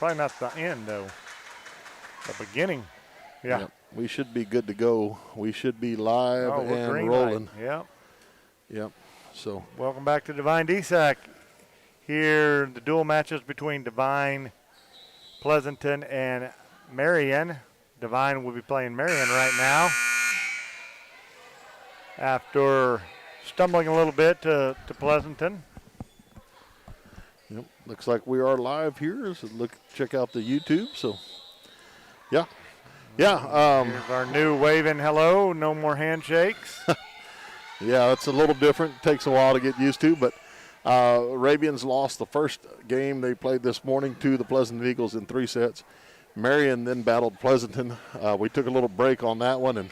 Probably not the end, though. The beginning. Yeah. Yep. We should be good to go. We should be live and rolling. Yep. Yep. So welcome back to Devine DSAC. Here, the dual matches between Devine, Pleasanton, and Marion. Devine will be playing Marion right now. After stumbling a little bit to Pleasanton. Yep. Looks like we are live here. So check out the YouTube. So, yeah. Yeah. Here's our new waving hello. No more handshakes. Yeah, it's a little different. Takes a while to get used to, but Arabians lost the first game they played this morning to the Pleasanton Eagles in 3 sets. Marion then battled Pleasanton. We took a little break on that one, and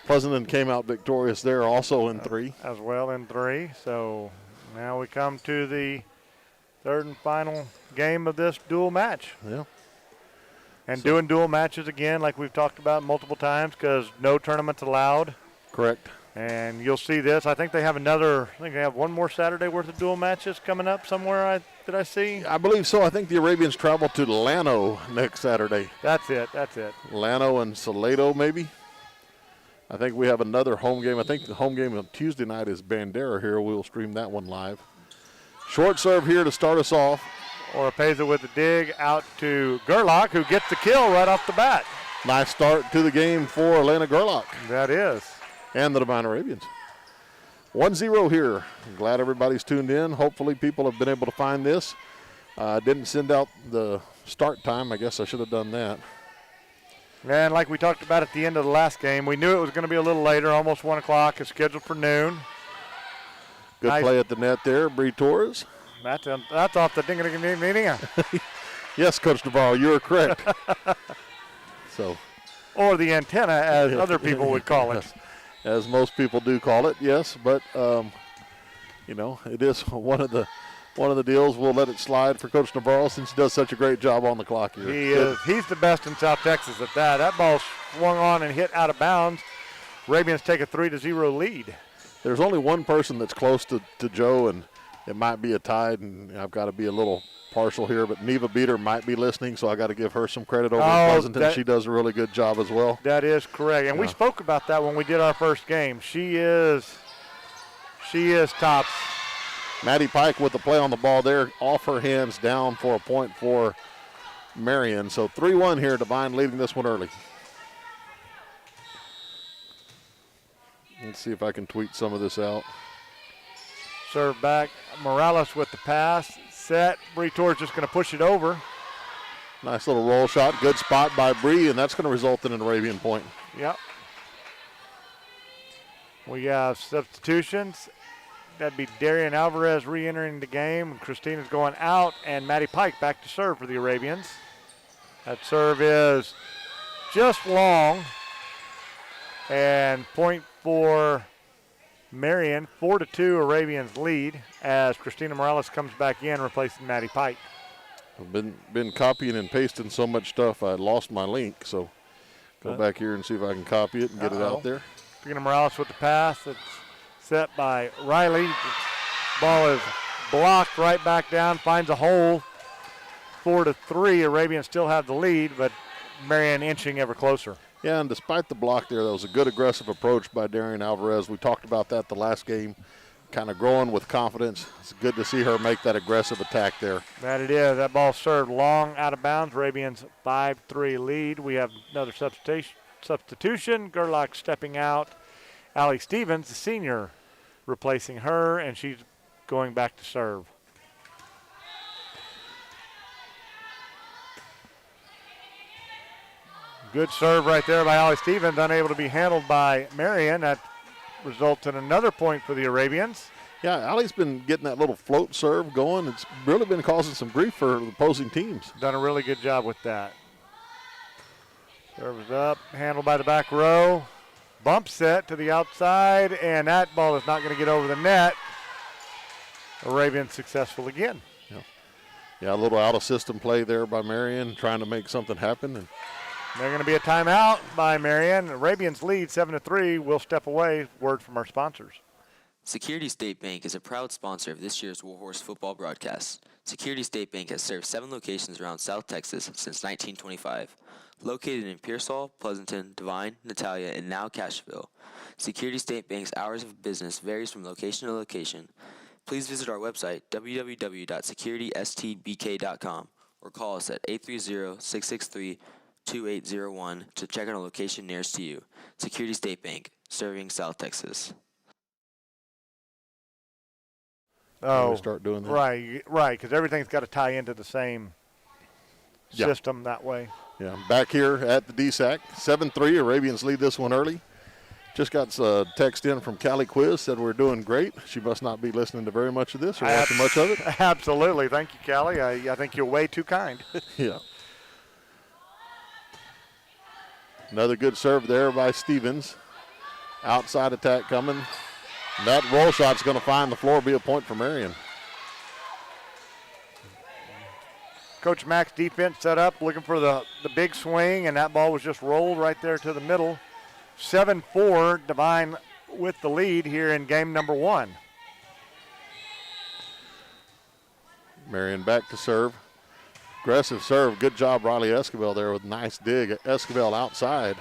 Pleasanton came out victorious there also in 3. As well in 3. So now we come to the third and final game of this dual match. Yeah. And doing dual matches again, like we've talked about multiple times, because no tournaments allowed. Correct. And you'll see this. I think they have one more Saturday worth of dual matches coming up somewhere. Did I see? I believe so. I think the Arabians travel to Llano next Saturday. That's it. Llano and Salado, maybe. I think we have another home game. I think the home game on Tuesday night is Bandera here. We'll stream that one live. Short serve here to start us off. Oropeza with the dig out to Gerlach, who gets the kill right off the bat. Nice start to the game for Atlanta Gerlach. That is. And the Devine Arabians. 1-0 here. I'm glad everybody's tuned in. Hopefully people have been able to find this. Didn't send out the start time. I guess I should have done that. And like we talked about at the end of the last game, we knew it was going to be a little later, almost 1 o'clock. It's scheduled for noon. Good nice play at the net there, Bree Torres. That's off the ding-a-ding-a-ding-a. Yes, Coach Navarro, you're correct. So, or the antenna, as other people would call it. As most people do call it, yes. But it is one of the deals. We'll let it slide for Coach Navarro since he does such a great job on the clock here. He is. He's the best in South Texas at that. That ball swung on and hit out of bounds. Arabians take a 3-0 lead. There's only one person that's close to Joe, and it might be a tie, and I've got to be a little partial here, but Neva Beater might be listening, so I got to give her some credit over in Pleasanton. She does a really good job as well. That is correct, and we spoke about that when we did our first game. She is tops. Maddie Pike with the play on the ball there, off her hands, down for a point for Marion. So 3-1 here, Devine leading this one early. Let's see if I can tweet some of this out. Serve back, Morales with the pass. Set, Bree Torres just going to push it over. Nice little roll shot, good spot by Bree, and that's going to result in an Arabian point. Yep. We have substitutions. That'd be Darian Alvarez re-entering the game. Christina's going out, and Maddie Pike back to serve for the Arabians. That serve is just long, and point for Marion. 4-2 Arabians lead as Christina Morales comes back in, replacing Maddie Pike. I've been copying and pasting so much stuff I lost my link, so go back here and see if I can copy it and get it out there. Christina Morales with the pass. It's set by Riley. Ball is blocked right back down, finds a hole. 4-3. Arabians still have the lead, but Marion inching ever closer. Yeah, and despite the block there, that was a good aggressive approach by Darian Alvarez. We talked about that the last game, kind of growing with confidence. It's good to see her make that aggressive attack there. That it is. That ball served long out of bounds. Arabians 5-3 lead. We have another substitution. Gerlach stepping out. Allie Stevens, the senior, replacing her, and she's going back to serve. Good serve right there by Allie Stevens, unable to be handled by Marion. That results in another point for the Arabians. Yeah, Allie's been getting that little float serve going. It's really been causing some grief for the opposing teams. Done a really good job with that. Serve is up, handled by the back row. Bump set to the outside, and that ball is not going to get over the net. Arabians successful again. Yeah, a little out-of-system play there by Marion, trying to make something happen. And they're going to be a timeout by Marion. Arabians lead 7-3. We'll step away. Word from our sponsors. Security State Bank is a proud sponsor of this year's Warhorse football broadcast. Security State Bank has served 7 locations around South Texas since 1925. Located in Pearsall, Pleasanton, Devine, Natalia, and now Cashville, Security State Bank's hours of business varies from location to location. Please visit our website, www.securitystbk.com, or call us at 830-663-2801 to check on a location nearest to you. Security State Bank, serving South Texas. Oh, start doing that. Right, because everything's got to tie into the same system that way. Yeah, back here at the DSAC, 7-3. Arabians lead this one early. Just got a text in from Callie Quiz, said we're doing great. She must not be listening to very much of this or watching much of it. Absolutely. Thank you, Callie. I think you're way too kind. Yeah. Another good serve there by Stevens. Outside attack coming. And that roll shot's going to find the floor, be a point for Marion. Coach Mack's defense set up, looking for the big swing, and that ball was just rolled right there to the middle. 7-4, Devine with the lead here in game number 1. Marion back to serve. Aggressive serve. Good job, Riley Escobar there with nice dig. Escobar outside.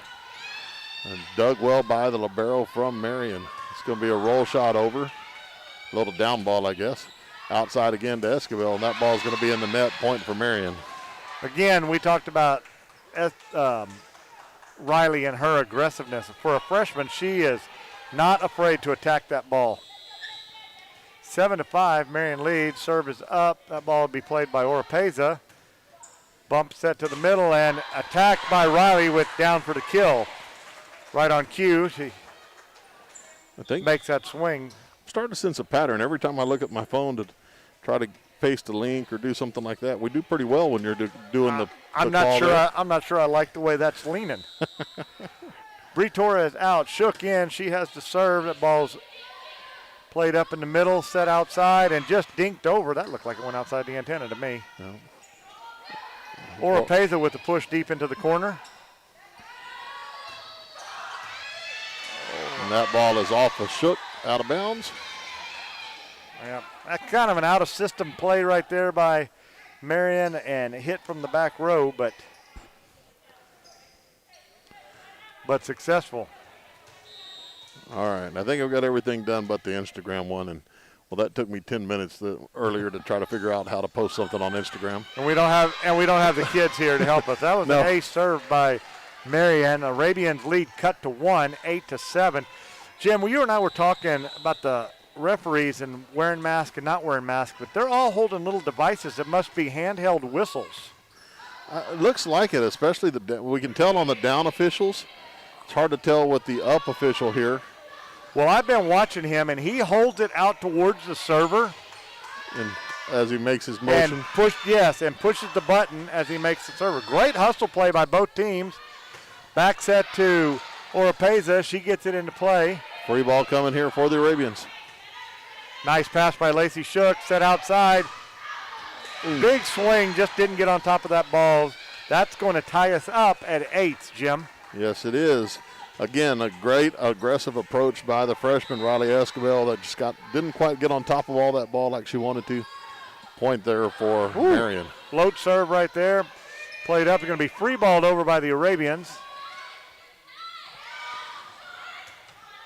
And dug well by the libero from Marion. It's going to be a roll shot over. A little down ball, I guess. Outside again to Escobar, and that ball's going to be in the net, point for Marion. Again, we talked about Riley and her aggressiveness. For a freshman, she is not afraid to attack that ball. 7-5, Marion leads. Serve is up. That ball will be played by Oropeza. Bump set to the middle and attacked by Riley with down for the kill. Right on cue, she makes that swing. I'm starting to sense a pattern. Every time I look at my phone to try to paste a link or do something like that, we do pretty well when you're doing the I'm not sure I like the way that's leaning. Bree Torres out, shook in. She has to serve. That ball's played up in the middle, set outside, and just dinked over. That looked like it went outside the antenna to me. No. Oropeza with the push deep into the corner. And that ball is off of Shook, out of bounds. Yeah, that's kind of an out-of-system play right there by Marion and hit from the back row, but successful. All right, I think I've got everything done but the Instagram one, and well, that took me 10 minutes earlier to try to figure out how to post something on Instagram. And we don't have the kids here to help us. That was an ace serve by Marion. Arabians lead cut to 1, 8-7. Jim, well, you and I were talking about the referees and wearing masks and not wearing masks, but they're all holding little devices that must be handheld whistles. It looks like it, especially we can tell on the down officials. It's hard to tell with the up official here. Well, I've been watching him, and he holds it out towards the server. And as he makes his motion. And pushes the button as he makes the server. Great hustle play by both teams. Back set to Oropeza. She gets it into play. Free ball coming here for the Arabians. Nice pass by Lacey Shook, set outside. Big swing, just didn't get on top of that ball. That's going to tie us up at 8, Jim. Yes, it is. Again, a great aggressive approach by the freshman, Riley Escobar, that just didn't quite get on top of all that ball like she wanted to. Point there for Marion. Float serve right there. Played up. It's going to be free balled over by the Arabians.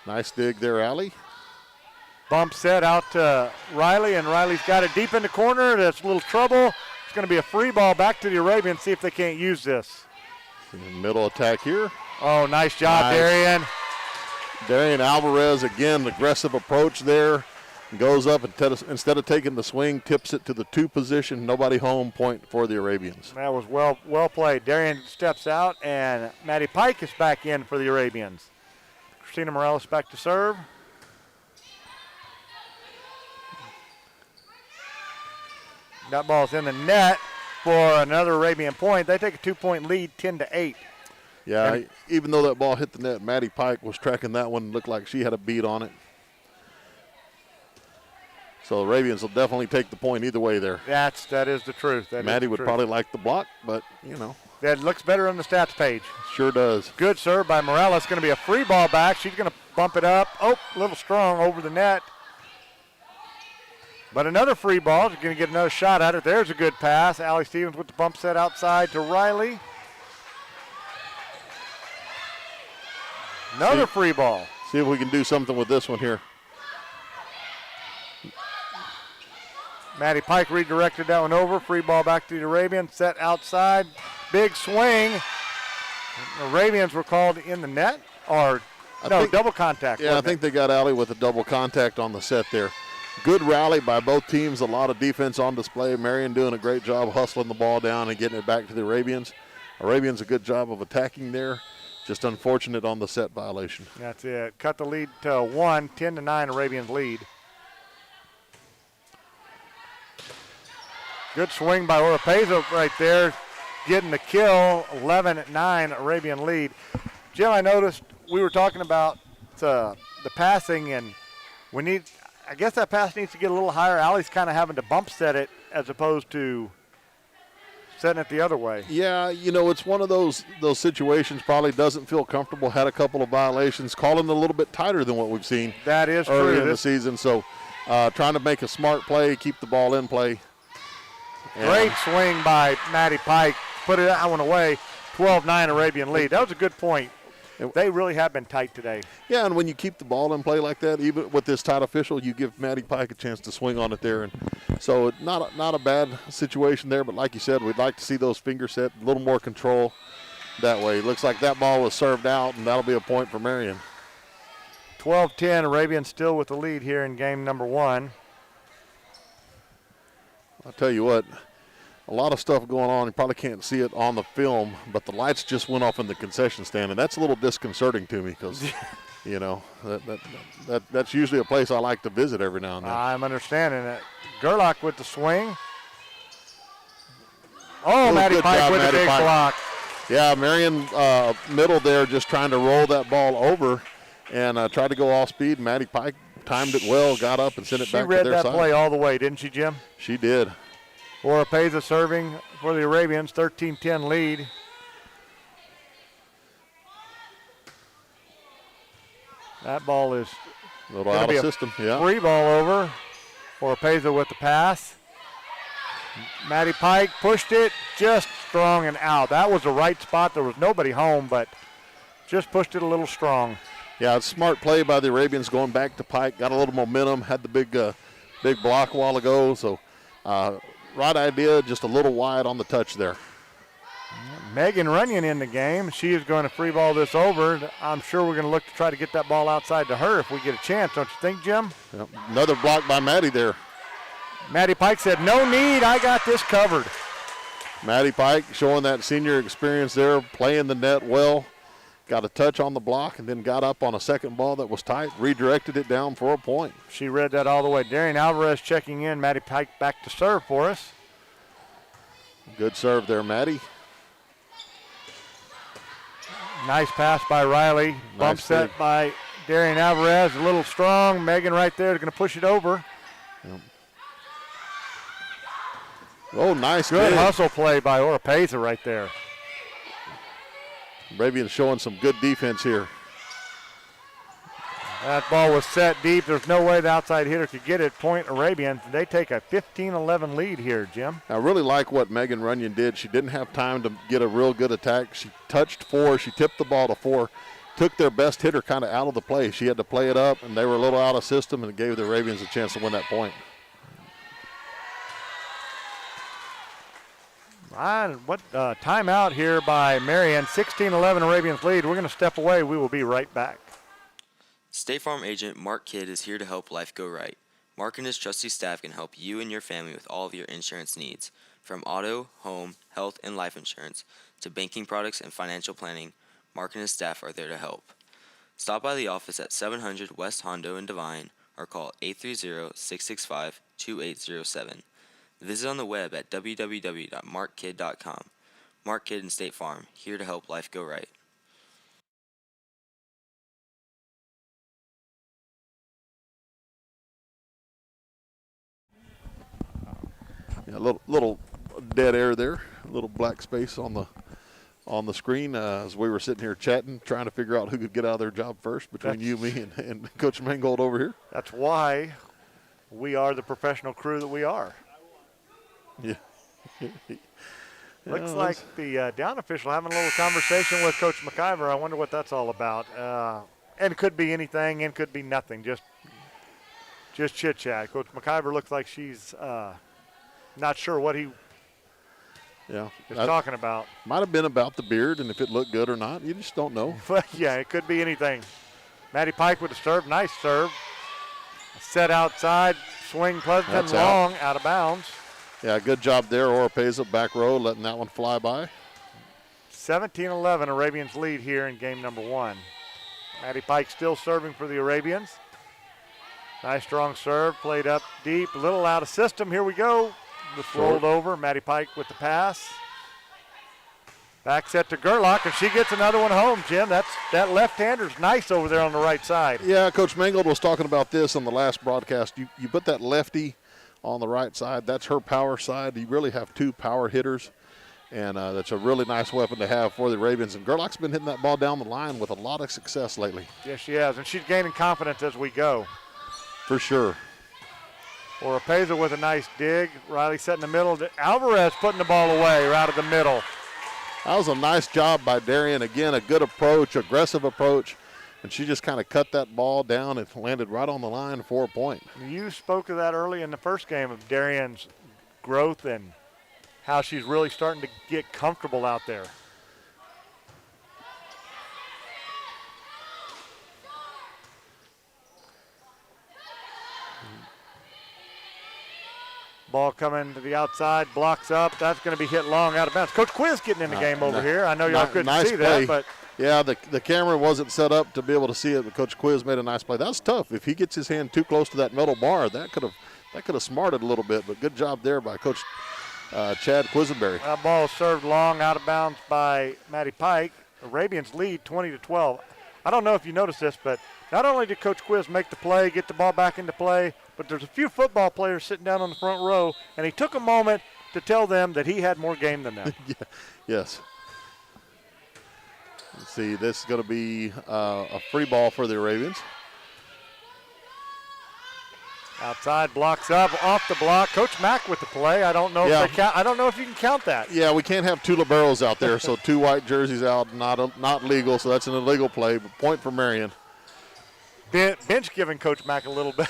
Nice dig there, Allie. Bump set out to Riley, and Riley's got it deep in the corner. That's a little trouble. It's going to be a free ball back to the Arabians. See if they can't use this. Middle attack here. Oh, nice job, Darian. Darian Alvarez, again, aggressive approach there. Goes up, and instead of taking the swing, tips it to the 2 position. Nobody home, point for the Arabians. That was well played. Darian steps out, and Maddie Pike is back in for the Arabians. Christina Morales back to serve. That ball's in the net for another Arabian point. They take a 2-point lead, 10-8. Yeah, even though that ball hit the net, Maddie Pike was tracking that one. Looked like she had a beat on it. So the Arabians will definitely take the point either way there. That is the truth. Maddie would probably like the block, but, you know. That looks better on the stats page. Sure does. Good serve by Morales. Going to be a free ball back. She's going to bump it up. Oh, a little strong over the net. But another free ball. Is going to get another shot at it. There's a good pass. Allie Stevens with the bump set outside to Riley. Another free ball. See if we can do something with this one here. Maddie Pike redirected that one over. Free ball back to the Arabians. Set outside. Big swing. The Arabians were called in the net. Or, double contact. Yeah, I think they got Allie with a double contact on the set there. Good rally by both teams. A lot of defense on display. Marion doing a great job hustling the ball down and getting it back to the Arabians. Arabians a good job of attacking there. Just unfortunate on the set violation. That's it. Cut the lead to 1, 10-9 Arabians lead. Good swing by Oropeza right there, getting the kill. 11-9 Arabian lead. Jim, I noticed we were talking about the passing, and I guess that pass needs to get a little higher. Allie's kind of having to bump set it as opposed to setting it the other way. Yeah, it's one of those situations. Probably doesn't feel comfortable. Had a couple of violations. Calling it a little bit tighter than what we've seen. That is early true in the season. So, trying to make a smart play, keep the ball in play. Great swing by Maddie Pike. Put that one away. 12-9 Arabian lead. That was a good point. They really have been tight today. Yeah, and when you keep the ball in play like that, even with this tight official, you give Maddie Pike a chance to swing on it there. And so not a bad situation there, but like you said, we'd like to see those fingers set, a little more control that way. Looks like that ball was served out, and that'll be a point for Marion. 12-10, Arabians still with the lead here in game number 1. I'll tell you what, a lot of stuff going on. You probably can't see it on the film, but the lights just went off in the concession stand, and that's a little disconcerting to me because, that's usually a place I like to visit every now and then. I'm understanding it. Gerlach with the swing. Oh, Maddie Pike with a big block. Yeah, Marion middle there just trying to roll that ball over and tried to go off speed. Maddie Pike timed it well, got up and sent it back to their side. She read that play all the way, didn't she, Jim? She did. Oropeza serving for the Arabians, 13-10 lead. That ball is a little out of system, yeah. Free ball over. Oropeza with the pass. Maddie Pike pushed it just strong and out. That was the right spot. There was nobody home, but just pushed it a little strong. Yeah, it's smart play by the Arabians going back to Pike. Got a little momentum, had the big block a while ago. So right idea, just a little wide on the touch there. Megan Runyon in the game. She is going to free ball this over. I'm sure we're going to look to try to get that ball outside to her if we get a chance, don't you think, Jim? Yep. Another block by Maddie there. Maddie Pike said, no need, I got this covered. Maddie Pike showing that senior experience there, playing the net well. Got a touch on the block and then got up on a second ball that was tight, redirected it down for a point. She read that all the way. Darian Alvarez checking in. Maddie Pike back to serve for us. Good serve there, Maddie. Nice pass by Riley. Bump set by Darian Alvarez. A little strong. Megan right there is going to push it over. Yep. Oh, nice. Good hustle play by Oropeza right there. Arabians showing some good defense here. That ball was set deep. There's no way the outside hitter could get it. Point Arabians. They take a 15-11 lead here, Jim. I really like what Megan Runyon did. She didn't have time to get a real good attack. She touched 4. She tipped the ball to 4. Took their best hitter kind of out of the play. She had to play it up, and they were a little out of system, and it gave the Arabians a chance to win that point. Timeout here by Marion. 16-11 Arabians lead. We're going to step away. We will be right back. State Farm agent Mark Kidd is here to help life go right. Mark and his trusty staff can help you and your family with all of your insurance needs. From auto, home, health, and life insurance to banking products and financial planning, Mark and his staff are there to help. Stop by the office at 700 West Hondo in Devine or call 830-665-2807. Visit on the web at www.markkid.com. Mark Kidd and State Farm, here to help life go right. Yeah, a little dead air there, a little black space on the screen as we were sitting here chatting, trying to figure out who could get out of their job first between you, me, and Coach Mangold over here. That's why we are the professional crew that we are. Yeah. Looks like the down official having a little conversation with Coach McIver. I wonder what that's all about. And it could be anything, and it could be nothing. Just chit chat. Coach McIver looks like she's not sure what he is talking about. Might have been about the beard and if it looked good or not. You just don't know. But yeah, it could be anything. Maddie Pike with a serve. Nice serve. Set outside. Swing Pleasanton long, out of bounds. Yeah, good job there. Oropeza back row, letting that one fly by. 17-11, Arabians lead here in game number 1. Maddie Pike still serving for the Arabians. Nice strong serve, played up deep, a little out of system. Here we go. Just rolled over. Maddie Pike with the pass. Back set to Gerlach, and she gets another one home, Jim. That left-hander's nice over there on the right side. Yeah, Coach Mangold was talking about this on the last broadcast. You put that lefty on the right side. That's her power side. You really have 2 power hitters, and that's a really nice weapon to have for the Arabians. And Gerlach's been hitting that ball down the line with a lot of success lately. Yes, she has, and she's gaining confidence as we go. For sure. Oropeza with a nice dig. Riley set in the middle. Alvarez putting the ball away right out of the middle. That was a nice job by Darian. Again, a good approach, aggressive approach. And she just kind of cut that ball down and landed right on the line for a point. You spoke of that early in the first game of Darian's growth and how she's really starting to get comfortable out there. Ball coming to the outside, blocks up. That's going to be hit long out of bounds. Coach Quiz getting in the game over here. I know y'all couldn't see that, but yeah, the camera wasn't set up to be able to see it, but Coach Quiz made a nice play. That was tough. If he gets his hand too close to that middle bar, that could have smarted a little bit, but good job there by Coach Chad Quisenberry. That ball served long out of bounds by Maddie Pike. Arabians lead 20-12. I don't know if you noticed this, but not only did Coach Quiz make the play, get the ball back into play, but there's a few football players sitting down on the front row, and he took a moment to tell them that he had more game than them. Yes. Let's see, this is going to be a free ball for the Arabians. Outside, blocks up, off the block. Coach Mack with the play. I don't know if they count. I don't know if you can count that. Yeah, we can't have 2 liberos out there, so 2 white jerseys out, not legal, so that's an illegal play. But point for Marion. Bench giving Coach Mack a little bit.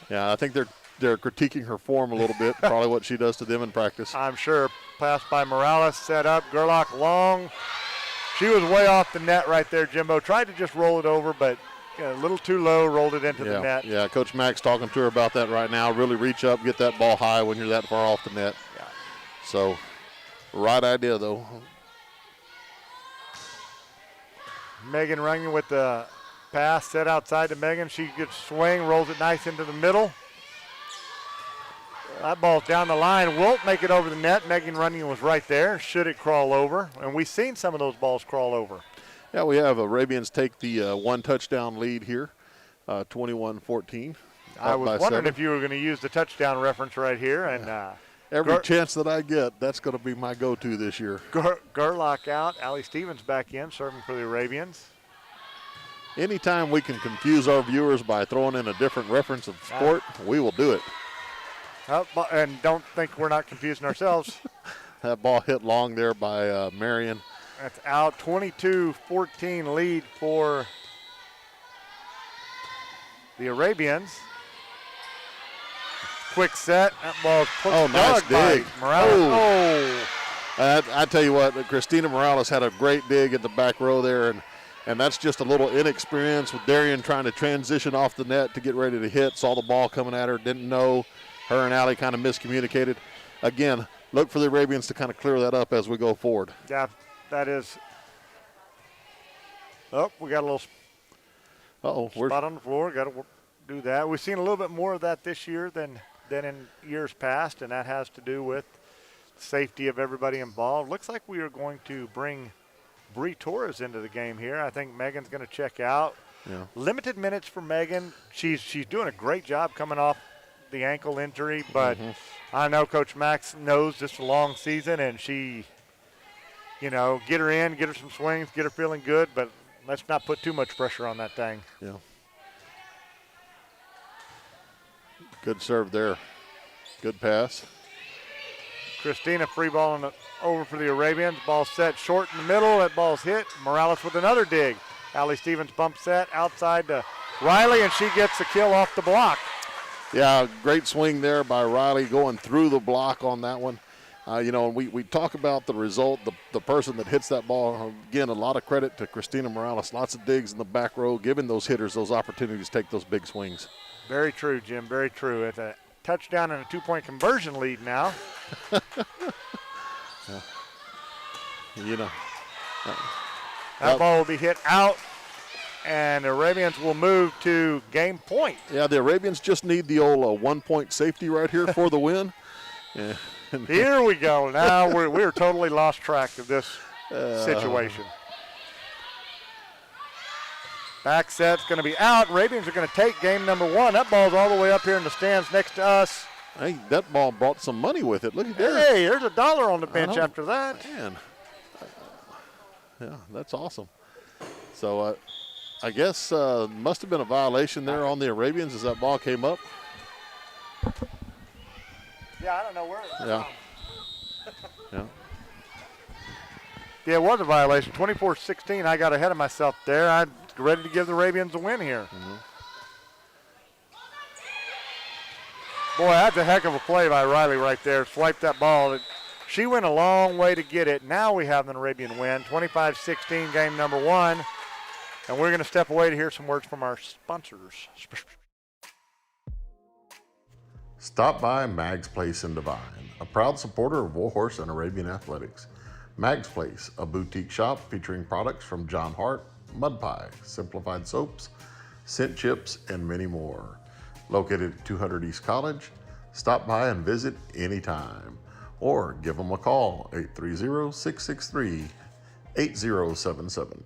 Yeah, I think they're critiquing her form a little bit, probably what she does to them in practice. I'm sure. Pass by Morales, set up, Gerlach long. She was way off the net right there, Jimbo. Tried to just roll it over, but a little too low, rolled it into the net. Yeah, Coach Mack's talking to her about that right now. Really reach up, get that ball high when you're that far off the net. Yeah. So, right idea, though. Megan Runyon with the pass, set outside to Megan. She gets swing, rolls it nice into the middle. That ball's down the line. Won't make it over the net. Megan Runyon was right there. Should it crawl over? And we've seen some of those balls crawl over. Yeah, we have Arabians take the 1 touchdown lead here, 21-14. I was wondering if you were going to use the touchdown reference right here. And every chance that I get, that's going to be my go-to this year. Gerlach out. Allie Stevens back in, serving for the Arabians. Anytime we can confuse our viewers by throwing in a different reference of sport, we will do it. And don't think we're not confusing ourselves. That ball hit long there by Marion. That's out. 22-14 lead for the Arabians. Quick set. That ball nice dig. Morales. I tell you what, Christina Morales had a great dig at the back row there, and that's just a little inexperience with Darian trying to transition off the net to get ready to hit. Saw the ball coming at her, didn't know. Her and Allie kind of miscommunicated. Again, look for the Arabians to kind of clear that up as we go forward. Yeah, that is. Oh, we got a little spot on the floor. Got to do that. We've seen a little bit more of that this year than in years past, and that has to do with the safety of everybody involved. Looks like we are going to bring Bree Torres into the game here. I think Megan's going to check out. Yeah. Limited minutes for Megan. She's doing a great job coming off the ankle injury, but I know Coach Max knows this is a long season, and she, get her in, get her some swings, get her feeling good, but let's not put too much pressure on that thing. Yeah. Good serve there. Good pass. Christina free balling it over for the Arabians. Ball set short in the middle. That ball's hit. Morales with another dig. Allie Stevens bump set outside to Riley, and she gets the kill off the block. Yeah, great swing there by Riley going through the block on that one. We talk about the result, the person that hits that ball. Again, a lot of credit to Christina Morales. Lots of digs in the back row, giving those hitters those opportunities to take those big swings. Very true, Jim, very true. It's a touchdown and a 2-point conversion lead now. That ball will be hit out, and the Arabians will move to game point. Yeah, the Arabians just need the old 1-point safety right here for the win. Yeah. Here we go. Now we're totally lost track of this situation. Back set's going to be out. Arabians are going to take game number 1. That ball's all the way up here in the stands next to us. Hey, that ball brought some money with it. Look at that. Hey, there's $1 on the bench after that. Man. Yeah, that's awesome. So I guess must have been a violation there on the Arabians as that ball came up. Yeah, I don't know where it was. Yeah. Yeah, it was a violation. 24-16. I got ahead of myself there. I'm ready to give the Arabians a win here. Mm-hmm. Boy, that's a heck of a play by Riley right there. Swiped that ball. She went a long way to get it. Now we have an Arabian win. 25-16, game number 1. And we're going to step away to hear some words from our sponsors. Stop by Mag's Place in Devine, a proud supporter of Warhorse and Arabian Athletics. Mag's Place, a boutique shop featuring products from John Hart, Mud Pie, Simplified Soaps, Scent Chips, and many more. Located at 200 East College, stop by and visit anytime. Or give them a call, 830-663-8077.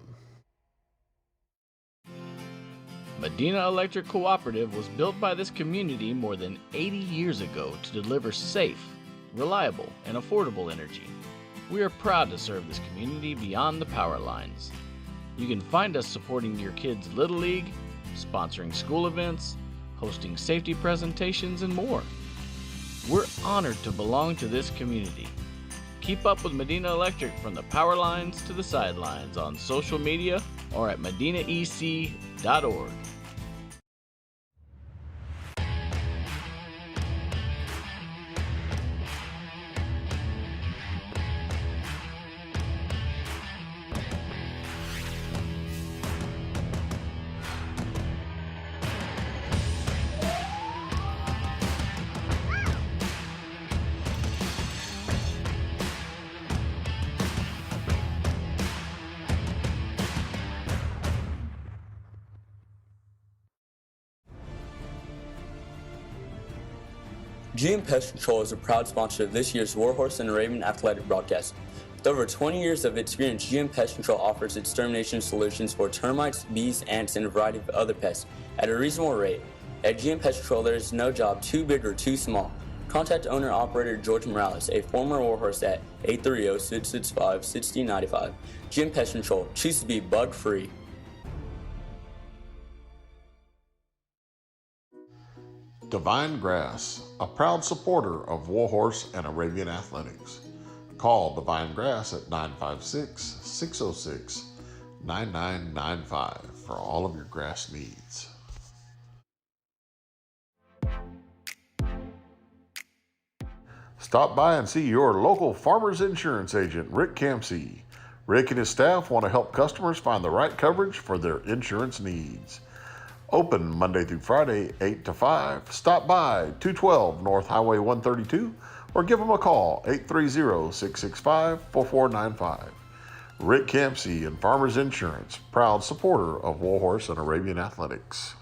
Medina Electric Cooperative was built by this community more than 80 years ago to deliver safe, reliable, and affordable energy. We are proud to serve this community beyond the power lines. You can find us supporting your kids' Little League, sponsoring school events, hosting safety presentations, and more. We're honored to belong to this community. Keep up with Medina Electric from the power lines to the sidelines on social media or at medinaec.org. GM Pest Control is a proud sponsor of this year's Warhorse and Arabian Athletic broadcast. With over 20 years of experience, GM Pest Control offers extermination solutions for termites, bees, ants, and a variety of other pests at a reasonable rate. At GM Pest Control, there is no job too big or too small. Contact owner-operator George Morales, a former Warhorse, at 830-665-6095. GM Pest Control, choose to be bug-free. Devine Grass, a proud supporter of Warhorse and Arabian Athletics. Call Devine Grass at 956-606-9995 for all of your grass needs. Stop by and see your local Farmers Insurance agent, Rick Campsey. Rick and his staff want to help customers find the right coverage for their insurance needs. Open Monday through Friday, 8 to 5. Stop by 212 North Highway 132 or give them a call, 830-665-4495. Rick Campsey and Farmers Insurance, proud supporter of Warhorse and Arabian Athletics.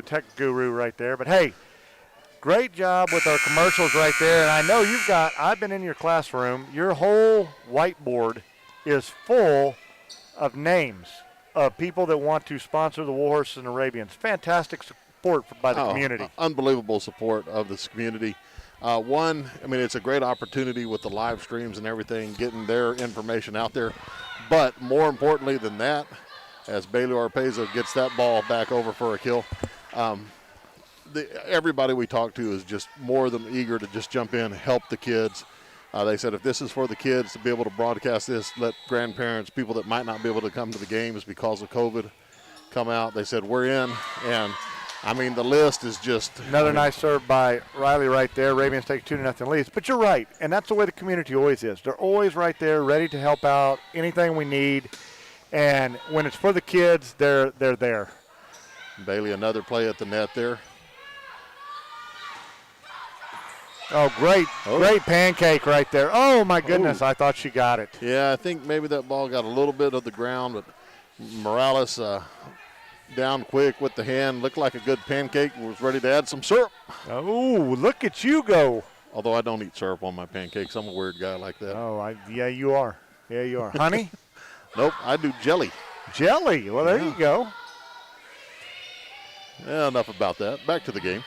Tech guru right there. But hey, great job with our commercials right there. And I know I've been in your classroom, your whole whiteboard is full of names of people that want to sponsor the Warhorse and Arabians. Fantastic support by the community. Unbelievable support of this community. It's a great opportunity with the live streams and everything, getting their information out there. But more importantly than that, as Bailey Orpeza gets that ball back over for a kill, everybody we talk to is just more than eager to just jump in, help the kids. They said if this is for the kids to be able to broadcast this, let grandparents, people that might not be able to come to the games because of COVID, come out. They said we're in, and I mean the list is just another nice serve by Riley right there. Arabians take 2-0 leads. But you're right, and that's the way the community always is. They're always right there, ready to help out anything we need. And when it's for the kids, they're there. Bailey, another play at the net there. Oh, great pancake right there. Oh, my goodness, I thought she got it. Yeah, I think maybe that ball got a little bit of the ground, but Morales down quick with the hand. Looked like a good pancake. Was ready to add some syrup. Oh, look at you go. Although I don't eat syrup on my pancakes. I'm a weird guy like that. Oh, yeah, you are. Yeah, you are. Honey? Nope, I do jelly. Jelly. Well, there you go. Yeah, enough about that. Back to the game.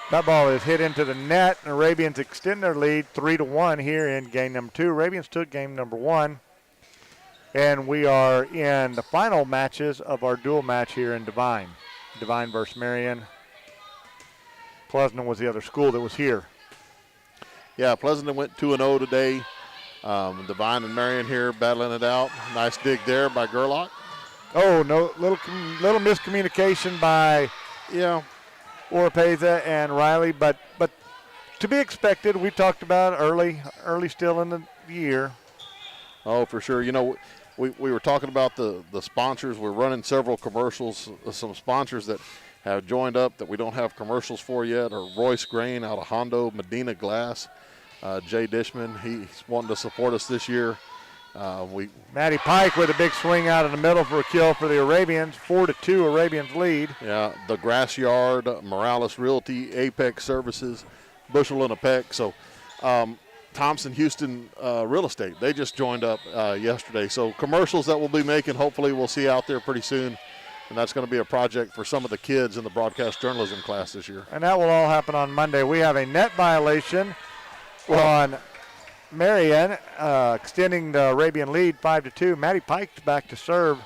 That ball is hit into the net, and Arabians extend their lead 3-1 here in game number 2. Arabians took game number 1. And we are in the final matches of our dual match here in Devine. Devine versus Marion. Pleasanton was the other school that was here. Yeah, Pleasanton went 2-0 today. Devine and Marion here battling it out. Nice dig there by Gerlach. Oh, no, little miscommunication by Orpeza and Riley, but to be expected. We talked about early still in the year. Oh, for sure. You know, we were talking about the sponsors. We're running several commercials. Some sponsors that have joined up that we don't have commercials for yet are Royce Grain out of Hondo, Medina Glass, Jay Dishman. He's wanting to support us this year. Matty Pike with a big swing out in the middle for a kill for the Arabians. 4-2 Arabians lead. Yeah, the Grass Yard, Morales Realty, Apex Services, Bushel and a Peck. So Thompson Houston Real Estate, they just joined up yesterday. So commercials that we'll be making, hopefully we'll see out there pretty soon. And that's going to be a project for some of the kids in the broadcast journalism class this year. And that will all happen on Monday. We have a net violation on Marion, extending the Arabian lead 5-2. Matty Pike's back to serve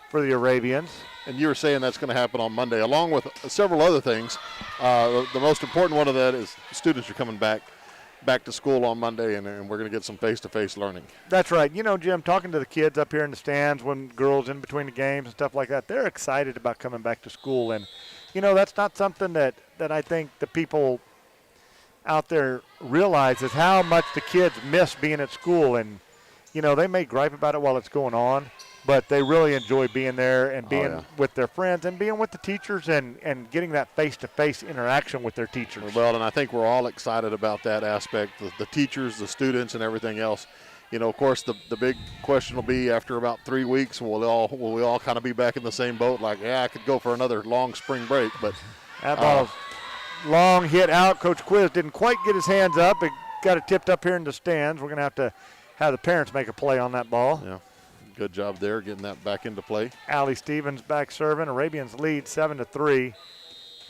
for the Arabians. And you were saying that's going to happen on Monday, along with several other things. The most important one of that is students are coming back to school on Monday, and we're going to get some face-to-face learning. That's right. You know, Jim, talking to the kids up here in the stands when girls in between the games and stuff like that, they're excited about coming back to school. And, you know, that's not something that I think the people out there realize is how much the kids miss being at school. And, you know, they may gripe about it while it's going on, but they really enjoy being there and being with their friends and being with the teachers and getting that face-to-face interaction with their teachers. Well, and I think we're all excited about that aspect, the teachers, the students, and everything else. You know, of course, the big question will be after about 3 weeks, will we all kind of be back in the same boat? Like, I could go for another long spring break. But that ball's long hit out. Coach Quiz didn't quite get his hands up. It got it tipped up here in the stands. We're going to have the parents make a play on that ball. Yeah. Good job there, getting that back into play. Allie Stevens back serving. Arabians lead 7-3.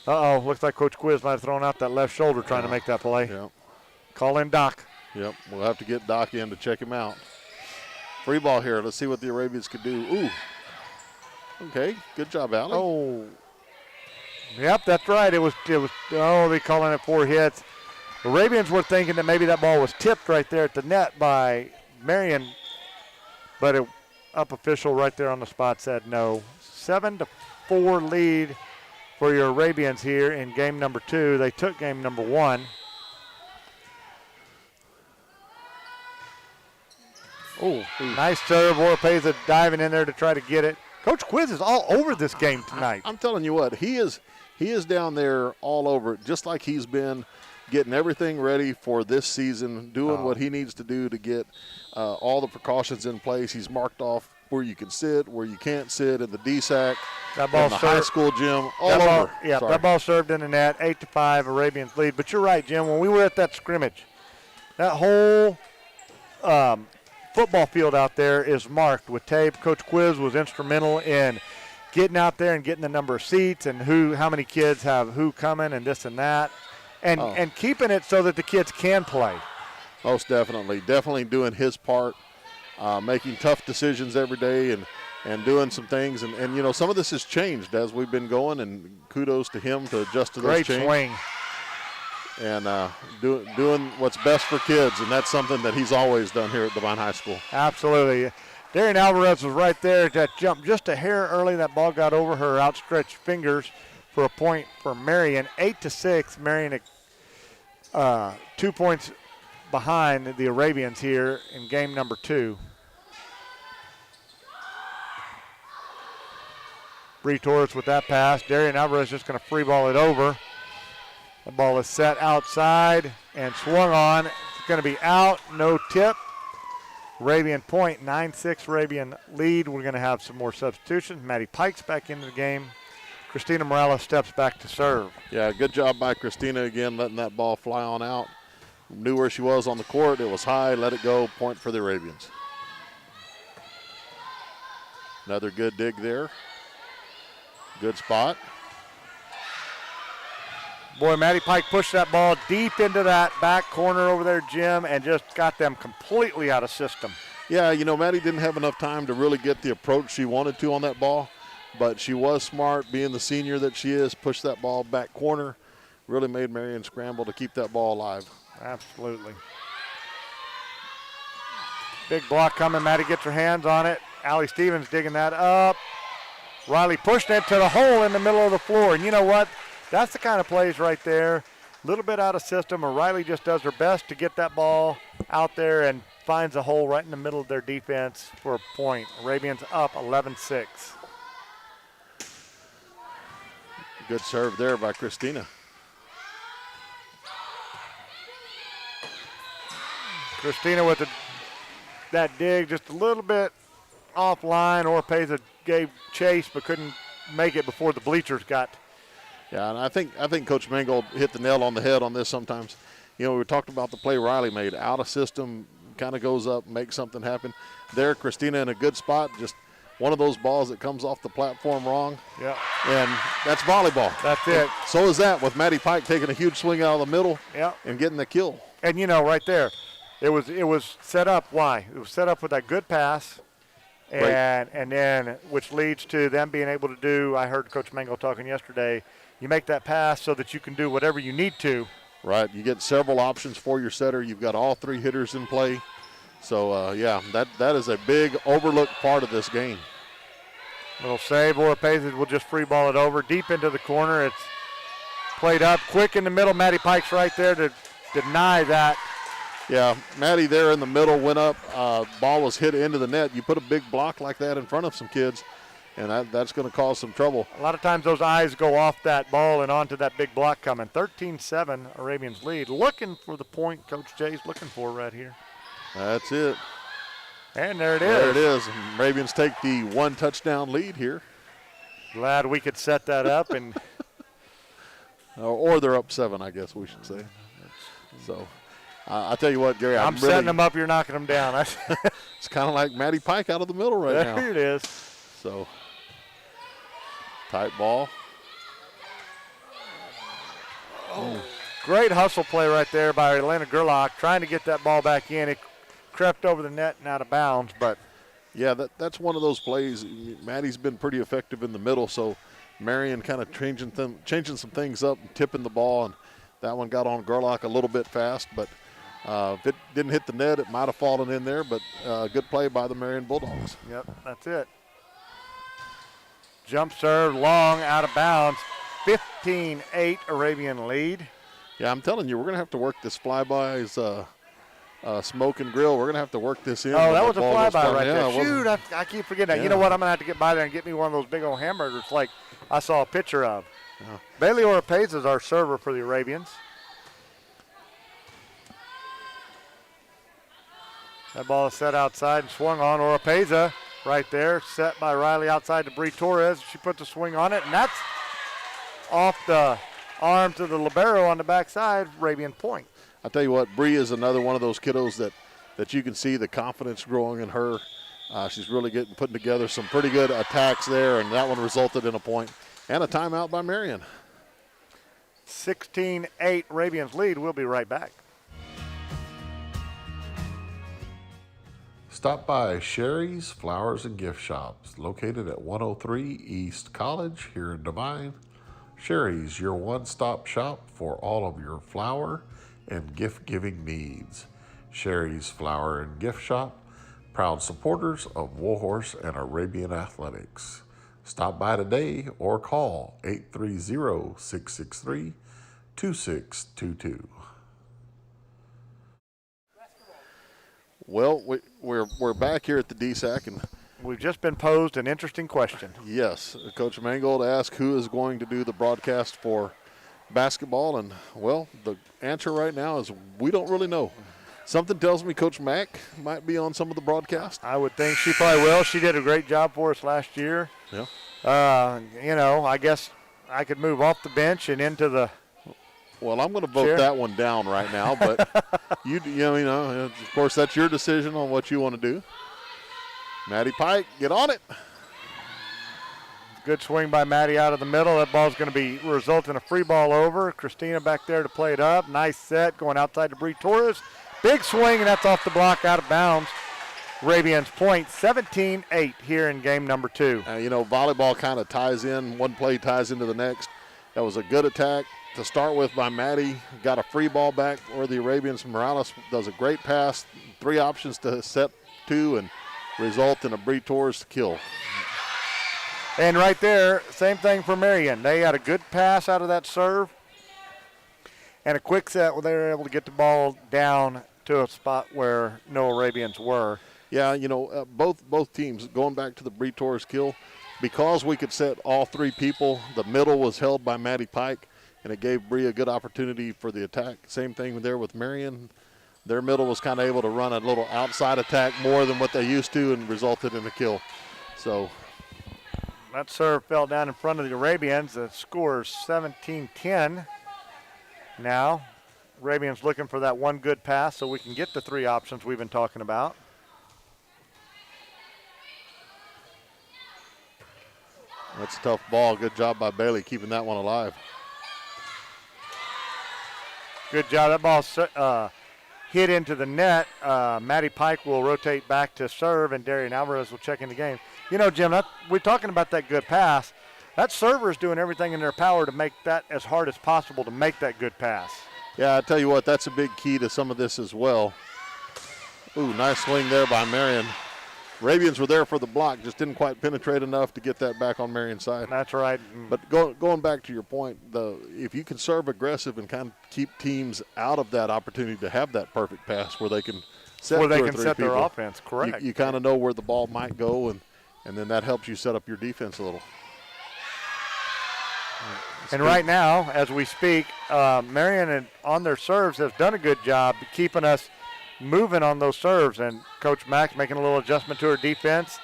Uh-oh, looks like Coach Quiz might have thrown out that left shoulder trying to make that play. Yep. Call in Doc. Yep, we'll have to get Doc in to check him out. Free ball here. Let's see what the Arabians could do. Ooh. Okay, good job, Allie. Oh. Yep, that's right. It was. They calling it 4 hits. Arabians were thinking that maybe that ball was tipped right there at the net by Marion, but it up official right there on the spot said no. 7-4 lead for your Arabians here in game number 2. They took game number 1. Oh, nice serve. Orpeza diving in there to try to get it. Coach Quiz is all over this game tonight. I'm telling you what, he is down there all over it, just like he's been getting everything ready for this season, doing what he needs to do to get all the precautions in place. He's marked off where you can sit, where you can't sit in the DSAC, that ball in the high school gym, all over. That ball served in the net, 8-5, Arabians lead. But you're right, Jim, when we were at that scrimmage, that whole football field out there is marked with tape. Coach Quiz was instrumental in getting out there and getting the number of seats and how many kids have who coming and this and that. And keeping it so that the kids can play. Most definitely. Definitely doing his part, making tough decisions every day and doing some things. And, you know, some of this has changed as we've been going, and kudos to him to adjust to those changes. Great swing. And doing what's best for kids, and that's something that he's always done here at Devine High School. Absolutely. Darian Alvarez was right there. That jump just a hair early. That ball got over her outstretched fingers for a point for Marion. 8-6. Marion 2 points behind the Arabians here in game number 2. Bree Torres with that pass. Darian Alvarez just going to free ball it over. The ball is set outside and swung on. It's going to be out. No tip. Arabian point, 9-6 Arabian lead. We're going to have some more substitutions. Maddie Pikes back into the game. Christina Morales steps back to serve. Yeah, good job by Christina again, letting that ball fly on out. Knew where she was on the court. It was high, let it go, point for the Arabians. Another good dig there. Good spot. Boy, Maddie Pike pushed that ball deep into that back corner over there, Jim, and just got them completely out of system. Yeah, you know, Maddie didn't have enough time to really get the approach she wanted to on that ball, but she was smart, being the senior that she is, pushed that ball back corner, really made Marion scramble to keep that ball alive. Absolutely. Big block coming. Maddie gets her hands on it. Allie Stevens digging that up. Riley pushed it to the hole in the middle of the floor. And you know what? That's the kind of plays right there. A little bit out of system, or Riley just does her best to get that ball out there and finds a hole right in the middle of their defense for a point. Arabians up 11-6. Good serve there by Christina. Christina with that dig just a little bit offline. Oropeza gave chase but couldn't make it before the bleachers got. Yeah, and I think Coach Mangold hit the nail on the head on this sometimes. You know, we talked about the play Riley made. Out of system, kind of goes up, makes something happen. There, Christina in a good spot, just one of those balls that comes off the platform wrong. Yeah. And that's volleyball. That's it. And so is that with Maddie Pike taking a huge swing out of the middle and getting the kill. And, you know, right there, it was set up. Why? It was set up with that good pass. And then, which leads to them being able to do, I heard Coach Mangold talking yesterday, you make that pass so that you can do whatever you need to. Right. You get several options for your setter. You've got all three hitters in play. So, yeah, that is a big overlooked part of this game. Little save. Oropeza will just free ball it over deep into the corner. It's played up quick in the middle. Maddie Pike's right there to deny that. Yeah, Maddie there in the middle went up. Ball was hit into the net. You put a big block like that in front of some kids, and that's going to cause some trouble. A lot of times those eyes go off that ball and onto that big block coming. 13-7, Arabians lead. Looking for the point Coach Jay's looking for right here. That's it. And there it is. There it is. Arabians take the one touchdown lead here. Glad we could set that up. And or they're up 7, I guess we should say. So I'll tell you what, Gary. I'm setting them up. You're knocking them down. It's kind of like Maddie Pike out of the middle right now. There it is. So tight ball. Oh, great hustle play right there by Elena Gerlach, trying to get that ball back in. It crept over the net and out of bounds, but yeah, that's one of those plays. Maddie's been pretty effective in the middle, so Marion kind of changing some things up and tipping the ball, and that one got on Gerlach a little bit fast, but if it didn't hit the net, it might have fallen in there, but good play by the Marion Bulldogs. Yep, that's it. Jump serve, long, out of bounds. 15-8 Arabian lead. Yeah, I'm telling you, we're going to have to work this flybys, smoke and grill. We're going to have to work this in. Oh, that was a flyby right there. Yeah, Shoot, I keep forgetting that. Yeah. You know what? I'm going to have to get by there and get me one of those big old hamburgers like I saw a picture of. Yeah. Bailey Oropeza is our server for the Arabians. That ball is set outside and swung on. Oropeza right there, set by Riley outside to Bree Torres. She puts a swing on it, and that's off the arms of the libero on the backside, Arabian point. I tell you what, Bree is another one of those kiddos that you can see the confidence growing in her. She's really putting together some pretty good attacks there, and that one resulted in a point and a timeout by Marion. 16-8 Arabians lead. We'll be right back. Stop by Sherry's Flowers and Gift Shops, located at 103 East College here in Devine. Sherry's, your one-stop shop for all of your flower and gift-giving needs. Sherry's Flower and Gift Shop, proud supporters of Warhorse and Arabian athletics. Stop by today or call 830-663-2622. Well, we're back here at the DSAC, and we've just been posed an interesting question. Yes, Coach Mangold asked who is going to do the broadcast for basketball, and, well, the answer right now is we don't really know. Something tells me Coach Mack might be on some of the broadcast. I would think she probably will. She did a great job for us last year. Yeah. I guess I could move off the bench and into the Well, I'm going to vote chair. that one down right now, but of course, that's your decision on what you want to do. Maddie Pike, get on it. Good swing by Maddie out of the middle. That ball's going to result in a free ball over. Christina back there to play it up. Nice set going outside to Bree Torres. Big swing, and that's off the block, out of bounds. Arabians point 17-8 here in game number 2. Volleyball kind of ties in. One play ties into the next. That was a good attack to start with by Maddie. Got a free ball back where the Arabians. Morales does a great pass. 3 options to set 2 and result in a Bree Torres kill. And right there, same thing for Marion. They had a good pass out of that serve and a quick set where they were able to get the ball down to a spot where no Arabians were. Yeah, both teams, going back to the Bree Torres kill, because we could set all 3 people, the middle was held by Maddie Pike, and it gave Bree a good opportunity for the attack. Same thing there with Marion. Their middle was kind of able to run a little outside attack more than what they used to and resulted in a kill. So that serve fell down in front of the Arabians. The score is 17-10 now. Arabians looking for that one good pass so we can get the 3 options we've been talking about. That's a tough ball. Good job by Bailey keeping that one alive. Good job. That ball hit into the net. Maddie Pike will rotate back to serve, and Darian Alvarez will check in the game. Jim, we're talking about that good pass. That server is doing everything in their power to make that as hard as possible to make that good pass. Yeah, I tell you what, that's a big key to some of this as well. Ooh, nice swing there by Marion. Arabians were there for the block, just didn't quite penetrate enough to get that back on Marion's side. That's right. But going back to your point, if you can serve aggressive and kind of keep teams out of that opportunity to have that perfect pass where they can set their offense, correct. You kind of know where the ball might go, and then that helps you set up your defense a little. And right now, as we speak, Marion on their serves has done a good job keeping us moving on those serves, and Coach Mack's making a little adjustment to her defense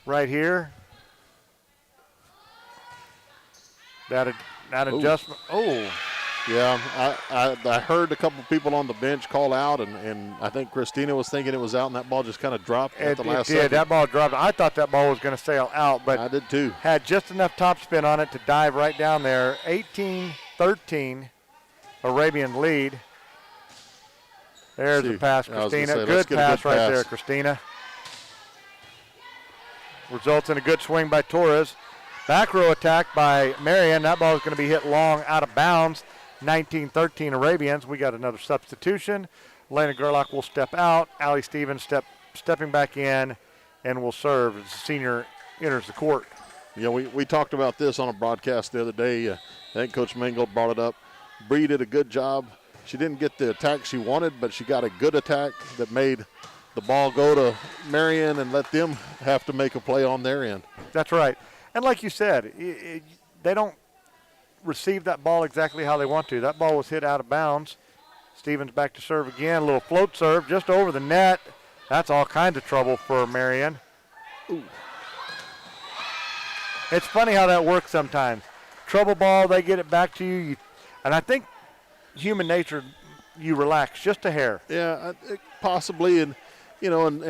right here. That adjustment. Oh. Yeah, I heard a couple people on the bench call out, and I think Christina was thinking it was out, and that ball just kind of dropped at the last second. That ball dropped. I thought that ball was going to sail out, but I did too. Had just enough topspin on it to dive right down there. 18-13, Arabian lead. There's the pass, Christina. Good pass right there, Christina. Results in a good swing by Torres. Back row attack by Marion. That ball is going to be hit long out of bounds. 19-13 Arabians. We got another substitution. Lena Gerlach will step out. Allie Stevens stepping back in and will serve as the senior enters the court. We talked about this on a broadcast the other day. I think Coach Mangold brought it up. Bree did a good job. She didn't get the attack she wanted, but she got a good attack that made the ball go to Marion and let them have to make a play on their end. That's right. And like you said, they don't receive that ball exactly how they want to. That ball was hit out of bounds. Stevens back to serve again. A little float serve just over the net. That's all kinds of trouble for Marion. Ooh. It's funny how that works sometimes. Trouble ball, they get it back to you. And I think human nature, you relax just a hair. Yeah, possibly. And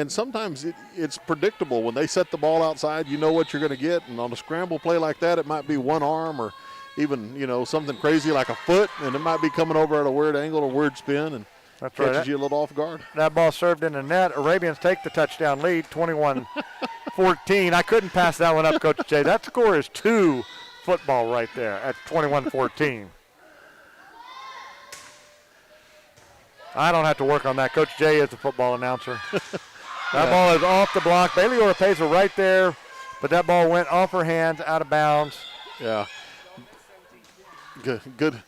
sometimes it's predictable. When they set the ball outside, you know what you're going to get. And on a scramble play like that, it might be one arm or even, something crazy like a foot, and it might be coming over at a weird angle or weird spin. That's right. Catches you a little off guard. That ball served in the net. Arabians take the touchdown lead, 21-14. I couldn't pass that one up, Coach Jay. That score is 2 football right there at 21-14. I don't have to work on that. Coach Jay is the football announcer. That ball is off the block. Bailey Oropeza right there, but that ball went off her hands, out of bounds. Yeah. Good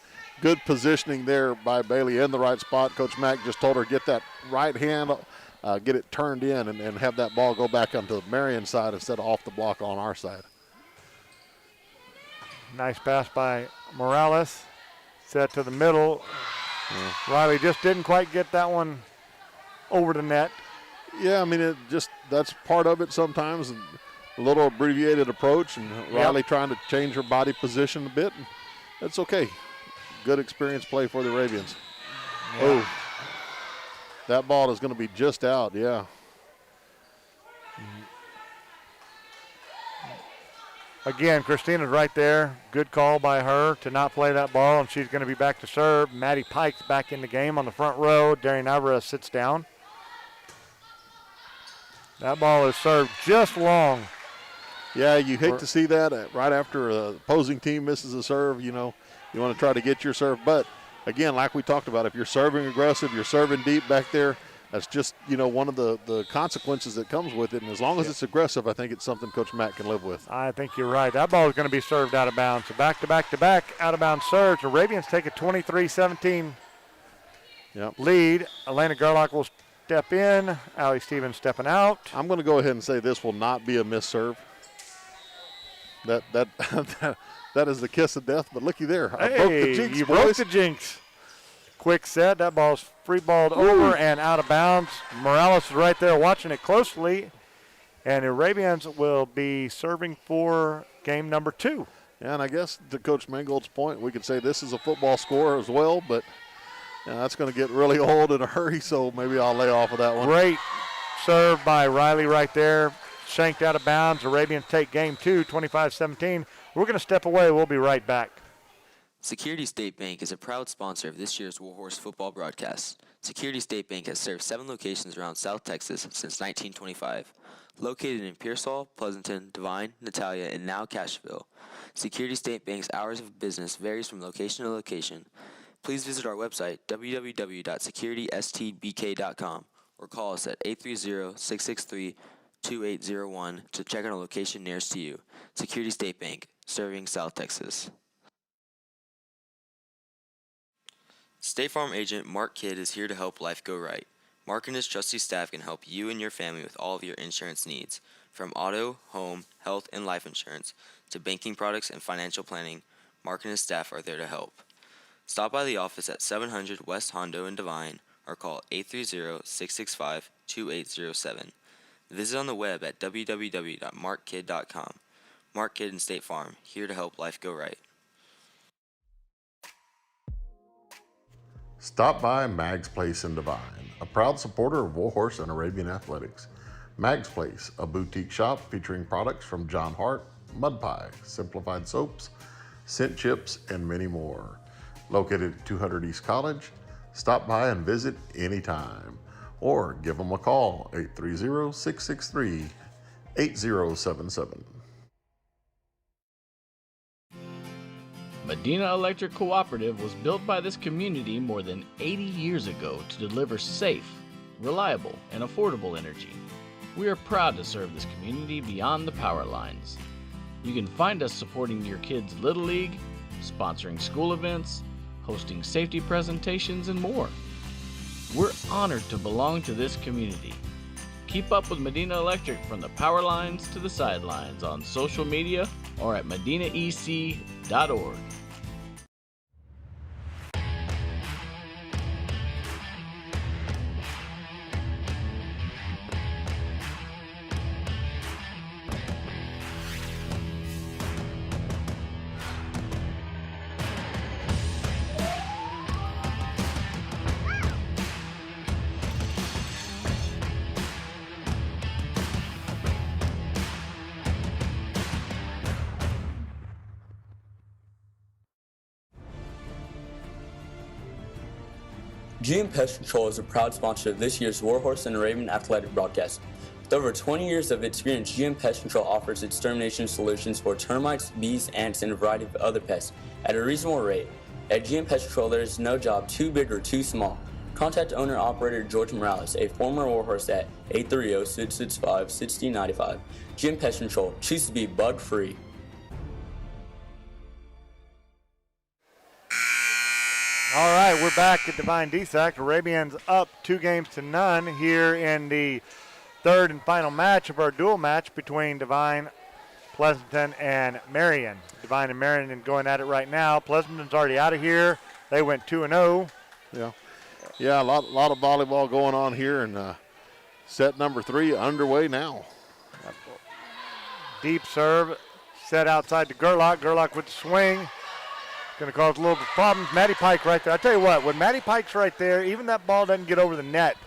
positioning there by Bailey in the right spot. Coach Mack just told her get that right hand, get it turned in, and have that ball go back onto the Marion side instead of off the block on our side. Nice pass by Morales. Set to the middle. Riley just didn't quite get that one over the net. Yeah, I mean, that's part of it sometimes. A little abbreviated approach, and Riley trying to change her body position a bit. That's okay. Good experience play for the Arabians. Yeah. Oh, that ball is going to be just out, yeah. Again, Christina's right there. Good call by her to not play that ball, and she's going to be back to serve. Maddie Pike's back in the game on the front row. Darian Alvarez sits down. That ball is served just long. Yeah, you hate to see that right after a opposing team misses a serve. You know, you want to try to get your serve. But, again, like we talked about, if you're serving aggressive, you're serving deep back there, that's just, one of the consequences that comes with it. And as long as it's aggressive, I think it's something Coach Mack can live with. I think you're right. That ball is going to be served out of bounds. So back-to-back out-of-bounds serves. Arabians take a 23-17 lead. Elena Garlock will step in. Allie Stevens stepping out. I'm going to go ahead and say this will not be a missed serve. That is the kiss of death. But looky there. I broke the jinx, you boys. broke the jinx. Quick set. That ball's free-balled over and out of bounds. Morales is right there watching it closely. And Arabians will be serving for game number 2. Yeah, and I guess to Coach Mangold's point, we could say this is a football score as well, but that's going to get really old in a hurry, so maybe I'll lay off of that one. Great serve by Riley right there. Shanked out of bounds. Arabians take game 2, 25-17. We're going to step away. We'll be right back. Security State Bank is a proud sponsor of this year's Warhorse football broadcast. Security State Bank has served 7 locations around South Texas since 1925. Located in Pearsall, Pleasanton, Devine, Natalia, and now Cashville, Security State Bank's hours of business varies from location to location. Please visit our website, www.securitystbk.com, or call us at 830-663-2801 to check on a location nearest to you. Security State Bank, serving South Texas. State Farm agent Mark Kidd is here to help life go right. Mark and his trusty staff can help you and your family with all of your insurance needs. From auto, home, health, and life insurance to banking products and financial planning, Mark and his staff are there to help. Stop by the office at 700 West Hondo in Devine or call 830-665-2807. Visit on the web at www.markkid.com. Mark Kidd and State Farm, here to help life go right. Stop by Mag's Place in Devine, a proud supporter of Warhorse and Arabian athletics. Mag's Place, a boutique shop featuring products from John Hart, Mud Pie, Simplified Soaps, Scent Chips, and many more. Located at 200 East College, stop by and visit anytime. Or give them a call, 830-663-8077. Medina Electric Cooperative was built by this community more than 80 years ago to deliver safe, reliable, and affordable energy. We are proud to serve this community beyond the power lines. You can find us supporting your kids' Little League, sponsoring school events, hosting safety presentations, and more. We're honored to belong to this community. Keep up with Medina Electric from the power lines to the sidelines on social media or at medinaec.org. GM Pest Control is a proud sponsor of this year's Warhorse and Arabian athletic broadcast. With over 20 years of experience, GM Pest Control offers extermination solutions for termites, bees, ants, and a variety of other pests at a reasonable rate. At GM Pest Control, there is no job too big or too small. Contact owner-operator George Morales, a former Warhorse, at 830-665-6095. GM Pest Control, choose to be bug-free. All right, we're back at Devine DSAC. Arabians up 2-0 here in the third and final match of our dual match between Devine, Pleasanton, and Marion. Devine and Marion going at it right now. Pleasanton's already out of here. They went 2-0. Yeah, a lot of volleyball going on here, and set number 3 underway now. Deep serve, set outside to Gerlach. Gerlach with the swing. Going to cause a little bit of problems. Maddie Pike right there. I tell you what, when Maddie Pike's right there, even that ball doesn't get over the net.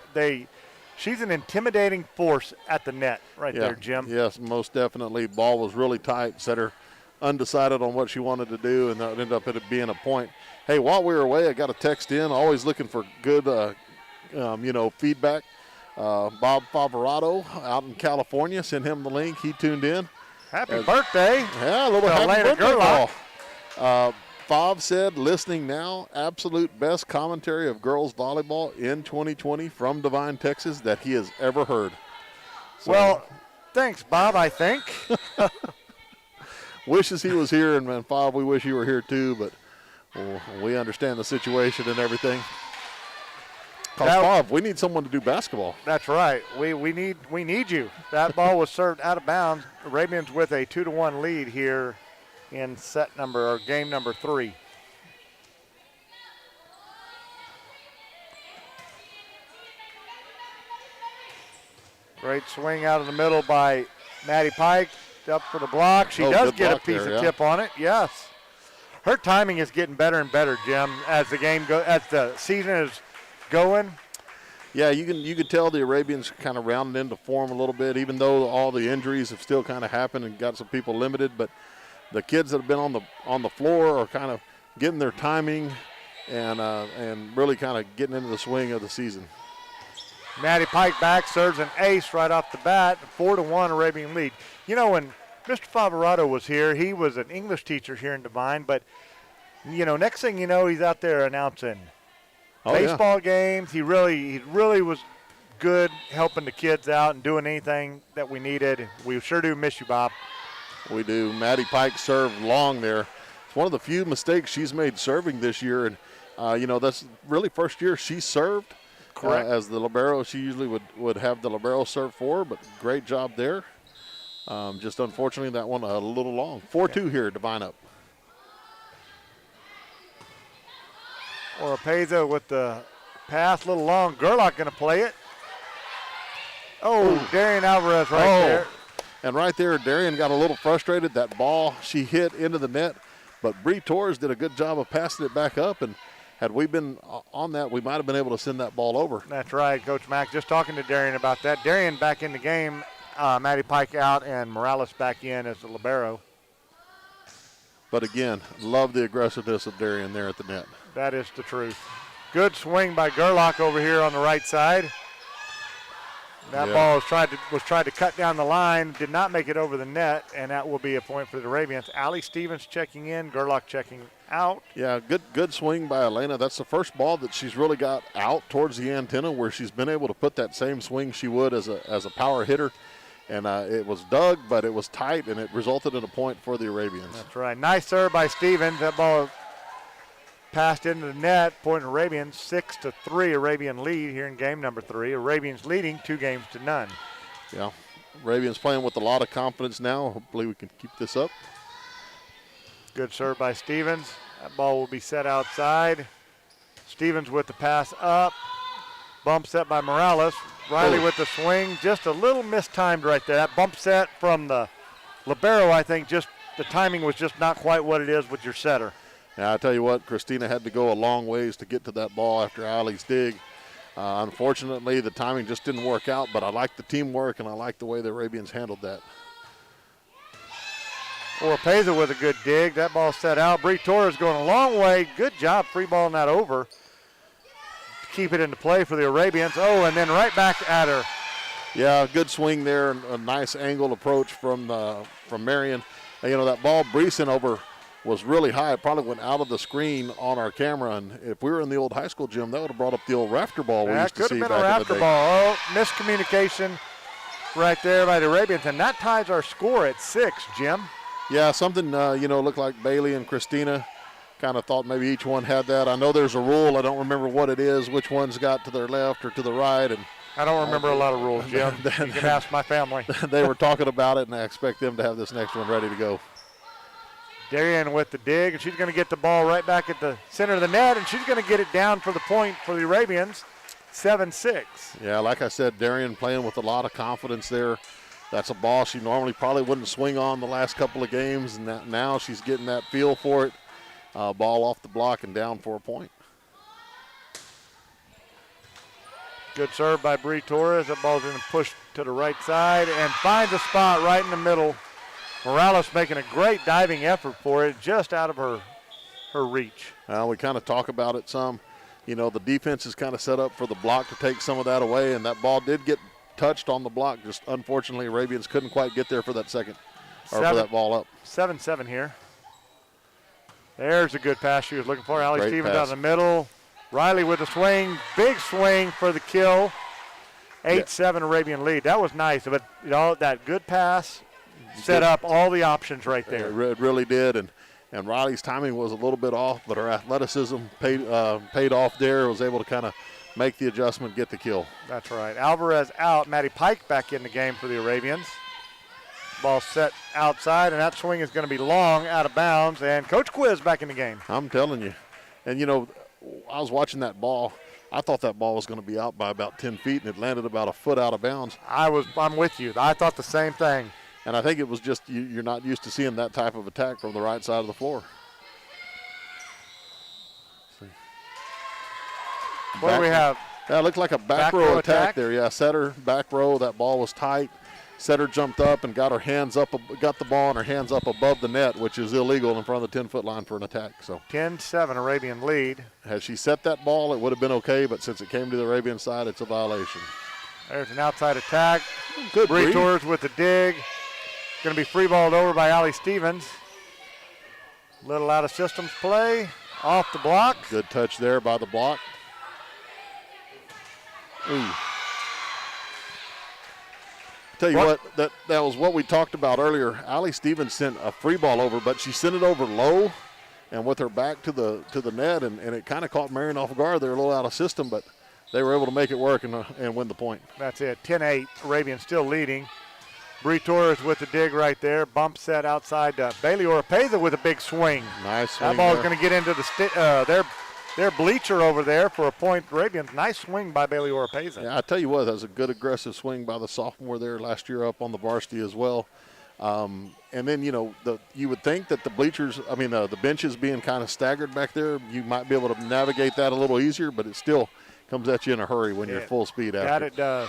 She's an intimidating force at the net right there, Jim. Yes, most definitely. Ball was really tight, set her undecided on what she wanted to do, and that ended up it being a point. Hey, while we were away, I got a text in, always looking for good, feedback. Bob Favarato out in California, sent him the link. He tuned in. Happy birthday. Yeah, a little happy Elena birthday Gerlach. call. Bob said, listening now, absolute best commentary of girls volleyball in 2020 from Devine, Texas that he has ever heard. So, well, thanks, Bob, I think. wishes he was here, and Bob, we wish you were here too, but we understand the situation and everything. Bob, we need someone to do basketball. That's right. We need you. That ball was served out of bounds. Arabians with a 2-1 lead here in game number 3. Great swing out of the middle by Maddie Pike. Up for the block. She does get a piece of tip on it. Yes. Her timing is getting better and better, Jim, as the season is going. Yeah, you can tell the Arabians kind of rounded into form a little bit, even though all the injuries have still kind of happened and got some people limited. But the kids that have been on the floor are kind of getting their timing and really kind of getting into the swing of the season. Maddie Pike back, serves an ace right off the bat, 4-1 Arabian lead. You know, when Mr. Favarato was here, he was an English teacher here in Devine, but, next thing you know, he's out there announcing baseball games. He really was good helping the kids out and doing anything that we needed. We sure do miss you, Bob. We do. Maddie Pike served long there. It's one of the few mistakes she's made serving this year, and, that's really first year she served. Correct. As the libero, she usually would have the libero serve for her, but great job there. Just unfortunately, that one a little long. 4-2 here, Devine up. Oropeza with the pass, a little long. Gerlach going to play it. Oh, Darian Alvarez there. And right there, Darian got a little frustrated. That ball she hit into the net, but Bree Torres did a good job of passing it back up, and had we been on that, we might have been able to send that ball over. That's right, Coach Mack. Just talking to Darian about that. Darian back in the game, Maddie Pike out, and Morales back in as the libero. But again, love the aggressiveness of Darian there at the net. That is the truth. Good swing by Gerlach over here on the right side. That ball was tried to cut down the line, did not make it over the net, and that will be a point for the Arabians. Allie Stevens checking in, Gerlach checking out. Yeah, good swing by Elena. That's the first ball that she's really got out towards the antenna where she's been able to put that same swing she would as a power hitter. And it was dug, but it was tight, and it resulted in a point for the Arabians. That's right. Nice serve by Stevens. That ball passed into the net, point Arabians, 6-3 Arabian lead here in game number 3. Arabians leading 2-0. Yeah, Arabians playing with a lot of confidence now. Hopefully we can keep this up. Good serve by Stevens. That ball will be set outside. Stevens with the pass up. Bump set by Morales. Riley with the swing. Just a little mistimed right there. That bump set from the libero, I think, just the timing was just not quite what it is with your setter. Yeah, I tell you what, Christina had to go a long ways to get to that ball after Allie's dig. Unfortunately, the timing just didn't work out, but I like the teamwork and I like the way the Arabians handled that. Oropeza with a good dig. That ball set out. Bree Torres going a long way. Good job free balling that over. keep it into play for the Arabians. Oh, and then right back at her. Yeah, good swing there, and a nice angled approach from Marion. And, you know, that ball breezing over was really high. It probably went out of the screen on our camera, and if we were in the old high school gym, that would have brought up the old rafter ball we used to see back in the day. That could have been a rafter ball. Oh, miscommunication right there by the Arabians, and that ties our score at 6, Jim. Yeah, something, you know, looked like Bailey and Christina kind of thought maybe each one had that. I know there's a rule. I don't remember what it is, which one's got to their left or to the right. And I don't remember a lot of rules, Jim. You can ask my family. They were talking about it, and I expect them to have this next one ready to go. Darien with the dig, and she's going to get the ball right back at the center of the net, and she's going to get it down for the point for the Arabians, 7-6. Yeah, like I said, Darien playing with a lot of confidence there. That's a ball she normally probably wouldn't swing on the last couple of games, and now she's getting that feel for it. Ball off the block and down for a point. Good serve by Bree Torres. That ball's going to push to the right side and finds a spot right in the middle. Morales making a great diving effort for it, just out of her reach. We kind of talk about it some. You know, the defense is kind of set up for the block to take some of that away, and that ball did get touched on the block. Just unfortunately, Arabians couldn't quite get there for that second, or for that ball up. 7-7 here. There's a good pass she was looking for. Allie Great Stevens pass. down the middle. Riley with a swing, big swing for the kill. 8-7 Arabian lead. That was nice, but you know, that good pass set up all the options right there. It really did, and Riley's timing was a little bit off, but her athleticism paid off there. Was able to kind of make the adjustment, get the kill. That's right. Alvarez out. Maddie Pike back in the game for the Arabians. Ball set outside, and that swing is going to be long, out of bounds, and Coach Quiz back in the game. I'm telling you. And, you know, I was watching that ball. I thought that ball was going to be out by about 10 feet, and it landed about a foot out of bounds. I'm with you. I thought the same thing. And I think it was just you're not used to seeing that type of attack from the right side of the floor. What do we have? Yeah, it looked like a back row attack there. Yeah, setter, back row. That ball was tight. Setter jumped up and got the ball and her hands up above the net, which is illegal in front of the 10-foot line for an attack. So 10-7 Arabian lead. Had she set that ball, it would have been okay, but since it came to the Arabian side, it's a violation. There's an outside attack. Good Bree Torres with the dig. Going to be free balled over by Allie Stevens. Little out of systems play. Off the block. Good touch there by the block. Ooh. Tell you what, that was what we talked about earlier. Allie Stevens sent a free ball over, but she sent it over low and with her back to the net, and it kind of caught Marion off guard. They were a little out of system, but they were able to make it work and win the point. That's it. 10-8. Arabian still leading. Bree Torres with the dig right there. Bump set outside. Bailey Oropeza with a big swing. Nice swing. That ball is going to get into their bleacher over there for a point. Arabians. Nice swing by Bailey Oropeza. Yeah, I tell you what, that was a good aggressive swing by the sophomore there last year up on the varsity as well. And then, you know, you would think that the benches being kind of staggered back there, you might be able to navigate that a little easier, but it still comes at you in a hurry when you're full speed after. That it does.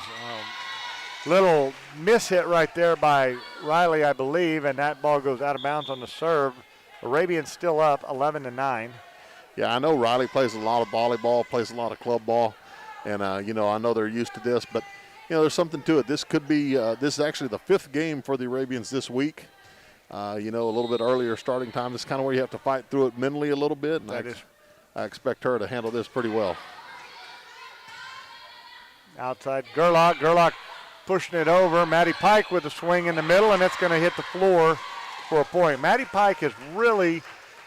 Little miss hit right there by Riley, I believe, and that ball goes out of bounds on the serve. Arabians still up 11-9. Yeah, I know Riley plays a lot of volleyball, plays a lot of club ball, and, you know, I know they're used to this, but, you know, there's something to it. This could be this is actually the 5th game for the Arabians this week. You know, a little bit earlier starting time. This is kind of where you have to fight through it mentally a little bit, and I expect her to handle this pretty well. Outside Gerlach pushing it over. Maddie Pike with a swing in the middle, and it's going to hit the floor for a point. Maddie Pike is really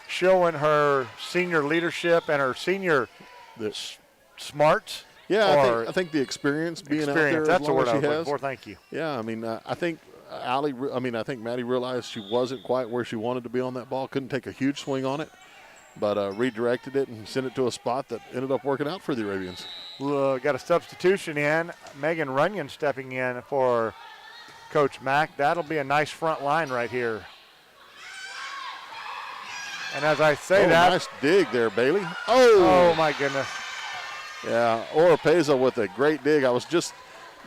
showing her senior leadership and her senior smarts. Yeah, I think the experience being out there that's as the long word as I she was has. looking for. Thank you. Yeah, I mean, I think Maddie realized she wasn't quite where she wanted to be on that ball. Couldn't take a huge swing on it, but redirected it and sent it to a spot that ended up working out for the Arabians. Got a substitution in. Megan Runyon stepping in for Coach Mack. That'll be a nice front line right here. And as I say nice dig there, Bailey. Oh, my goodness. Yeah, Oropeza with a great dig. I was just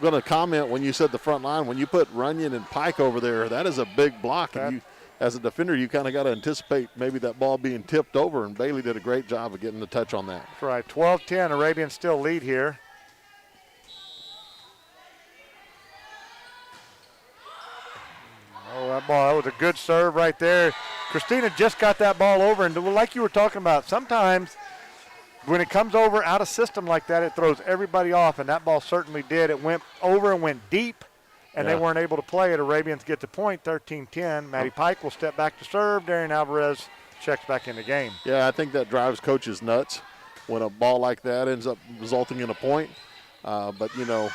going to comment when you said the front line. When you put Runyon and Pike over there, that is a big block. And as a defender, you kind of got to anticipate maybe that ball being tipped over, and Bailey did a great job of getting the touch on that. That's right. 12-10. Arabians still lead here. Oh, that was a good serve right there. Christina just got that ball over, and like you were talking about, sometimes when it comes over out of system like that, it throws everybody off, and that ball certainly did. It went over and went deep, and they weren't able to play it. Arabians get the point, 13-10. Maddie Pike will step back to serve. Darian Alvarez checks back in the game. Yeah, I think that drives coaches nuts when a ball like that ends up resulting in a point. But, then,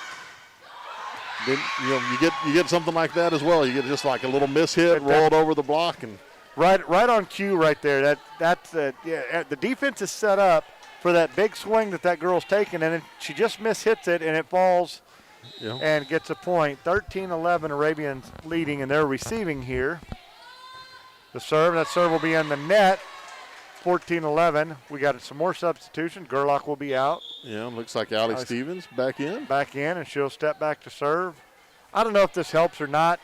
you get something like that as well. You get just like a little mishit, rolled over the block, and right on cue right there. The defense is set up for that big swing that girl's taking, and she just mishits it, and it falls and gets a point. 13-11, Arabians leading, and they're receiving here. That serve will be in the net. 14-11. We got some more substitution. Gerlach will be out. Yeah, looks like Allie Stevens back in. And she'll step back to serve. I don't know if this helps or not.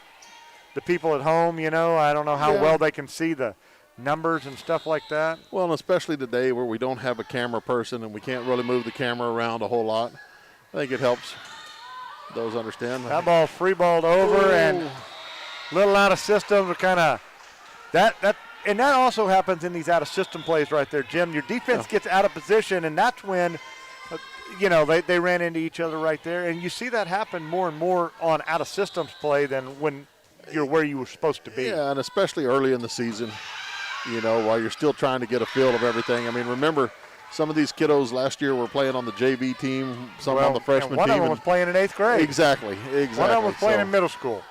The people at home, I don't know how well they can see the numbers and stuff like that. Well, and especially today where we don't have a camera person and we can't really move the camera around a whole lot. I think it helps those understand. That ball's free balled over and a little out of system. Kind of and that also happens in these out of system plays right there, Jim. Your defense gets out of position, and that's when they ran into each other right there. And you see that happen more and more on out of systems play than when you're where you were supposed to be. Yeah, and especially early in the season, while you're still trying to get a feel of everything. I mean, remember, some of these kiddos last year were playing on the JV team, some on the freshman team. One of them was playing in 8th grade. Exactly. One of them was playing in middle school.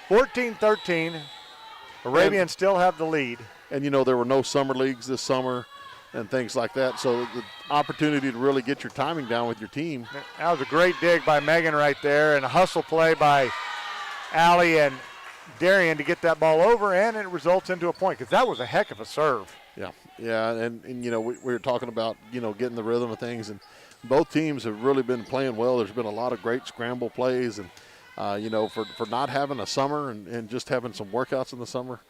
14-13. Arabians still have the lead. And, there were no summer leagues this summer and things like that. So the opportunity to really get your timing down with your team. That was a great dig by Megan right there, and a hustle play by Allie and Darian to get that ball over, and it results into a point because that was a heck of a serve. Yeah, and we were talking about, getting the rhythm of things, and both teams have really been playing well. There's been a lot of great scramble plays, and, for not having a summer and just having some workouts in the summer,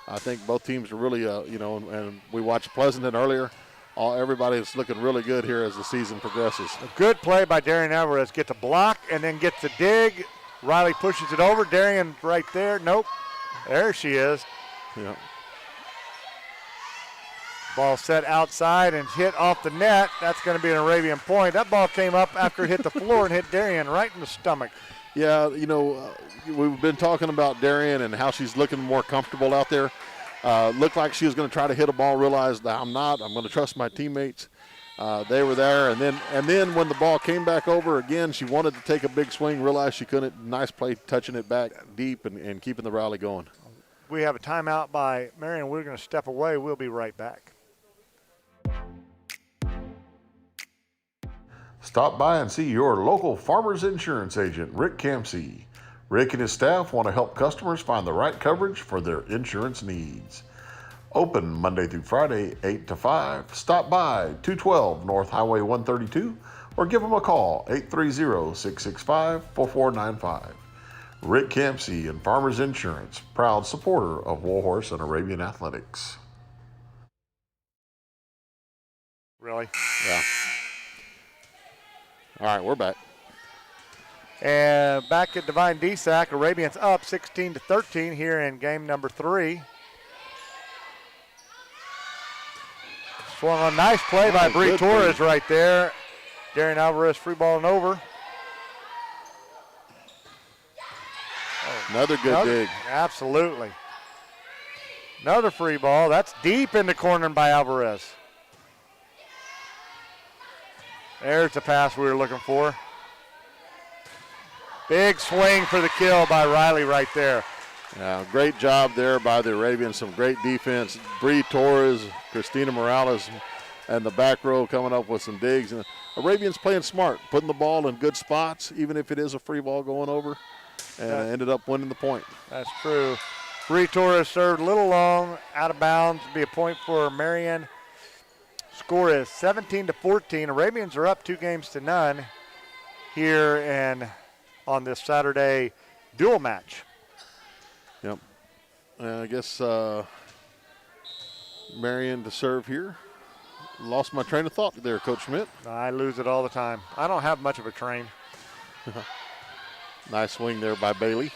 I think both teams are really, and we watched Pleasanton earlier. Everybody is looking really good here as the season progresses. A good play by Darian Alvarez. Gets a block and then gets a dig. Riley pushes it over. Darian right there. Nope. There she is. Yeah. Ball set outside and hit off the net. That's going to be an Arabian point. That ball came up after it hit the floor and hit Darian right in the stomach. Yeah, we've been talking about Darian and how she's looking more comfortable out there. Looked like she was going to try to hit a ball, realized that I'm not. I'm going to trust my teammates. They were there, and then when the ball came back over again, she wanted to take a big swing, realized she couldn't. Nice play touching it back deep and keeping the rally going. We have a timeout by Marion. We're going to step away. We'll be right back. Stop by and see your local Farmers Insurance agent, Rick Campsey. Rick and his staff want to help customers find the right coverage for their insurance needs. Open Monday through Friday, 8 to 5. Stop by 212 North Highway 132 or give them a call, 830-665-4495. Rick Campsey and Farmers Insurance, proud supporter of Warhorse and Arabian Athletics. Really? Yeah. All right, we're back. And back at Devine DSAC, Arabians up 16-13 here in game number 3. Swung a nice play by Bree Torres right there. Darian Alvarez free balling over. Another good dig. Absolutely. Another free ball. That's deep in the corner by Alvarez. There's the pass we were looking for. Big swing for the kill by Riley right there. Yeah, great job there by the Arabians. Some great defense. Bree Torres, Christina Morales, and the back row coming up with some digs. And Arabians playing smart, putting the ball in good spots, even if it is a free ball going over, and ended up winning the point. That's true. Bree Torres served a little long, out of bounds. Be a point for Marion. Score is 17-14. Arabians are up 2-0 here and on this Saturday dual match. Yep. I guess Marion to serve here. Lost my train of thought there, Coach Schmidt. I lose it all the time. I don't have much of a train. Nice swing there by Bailey.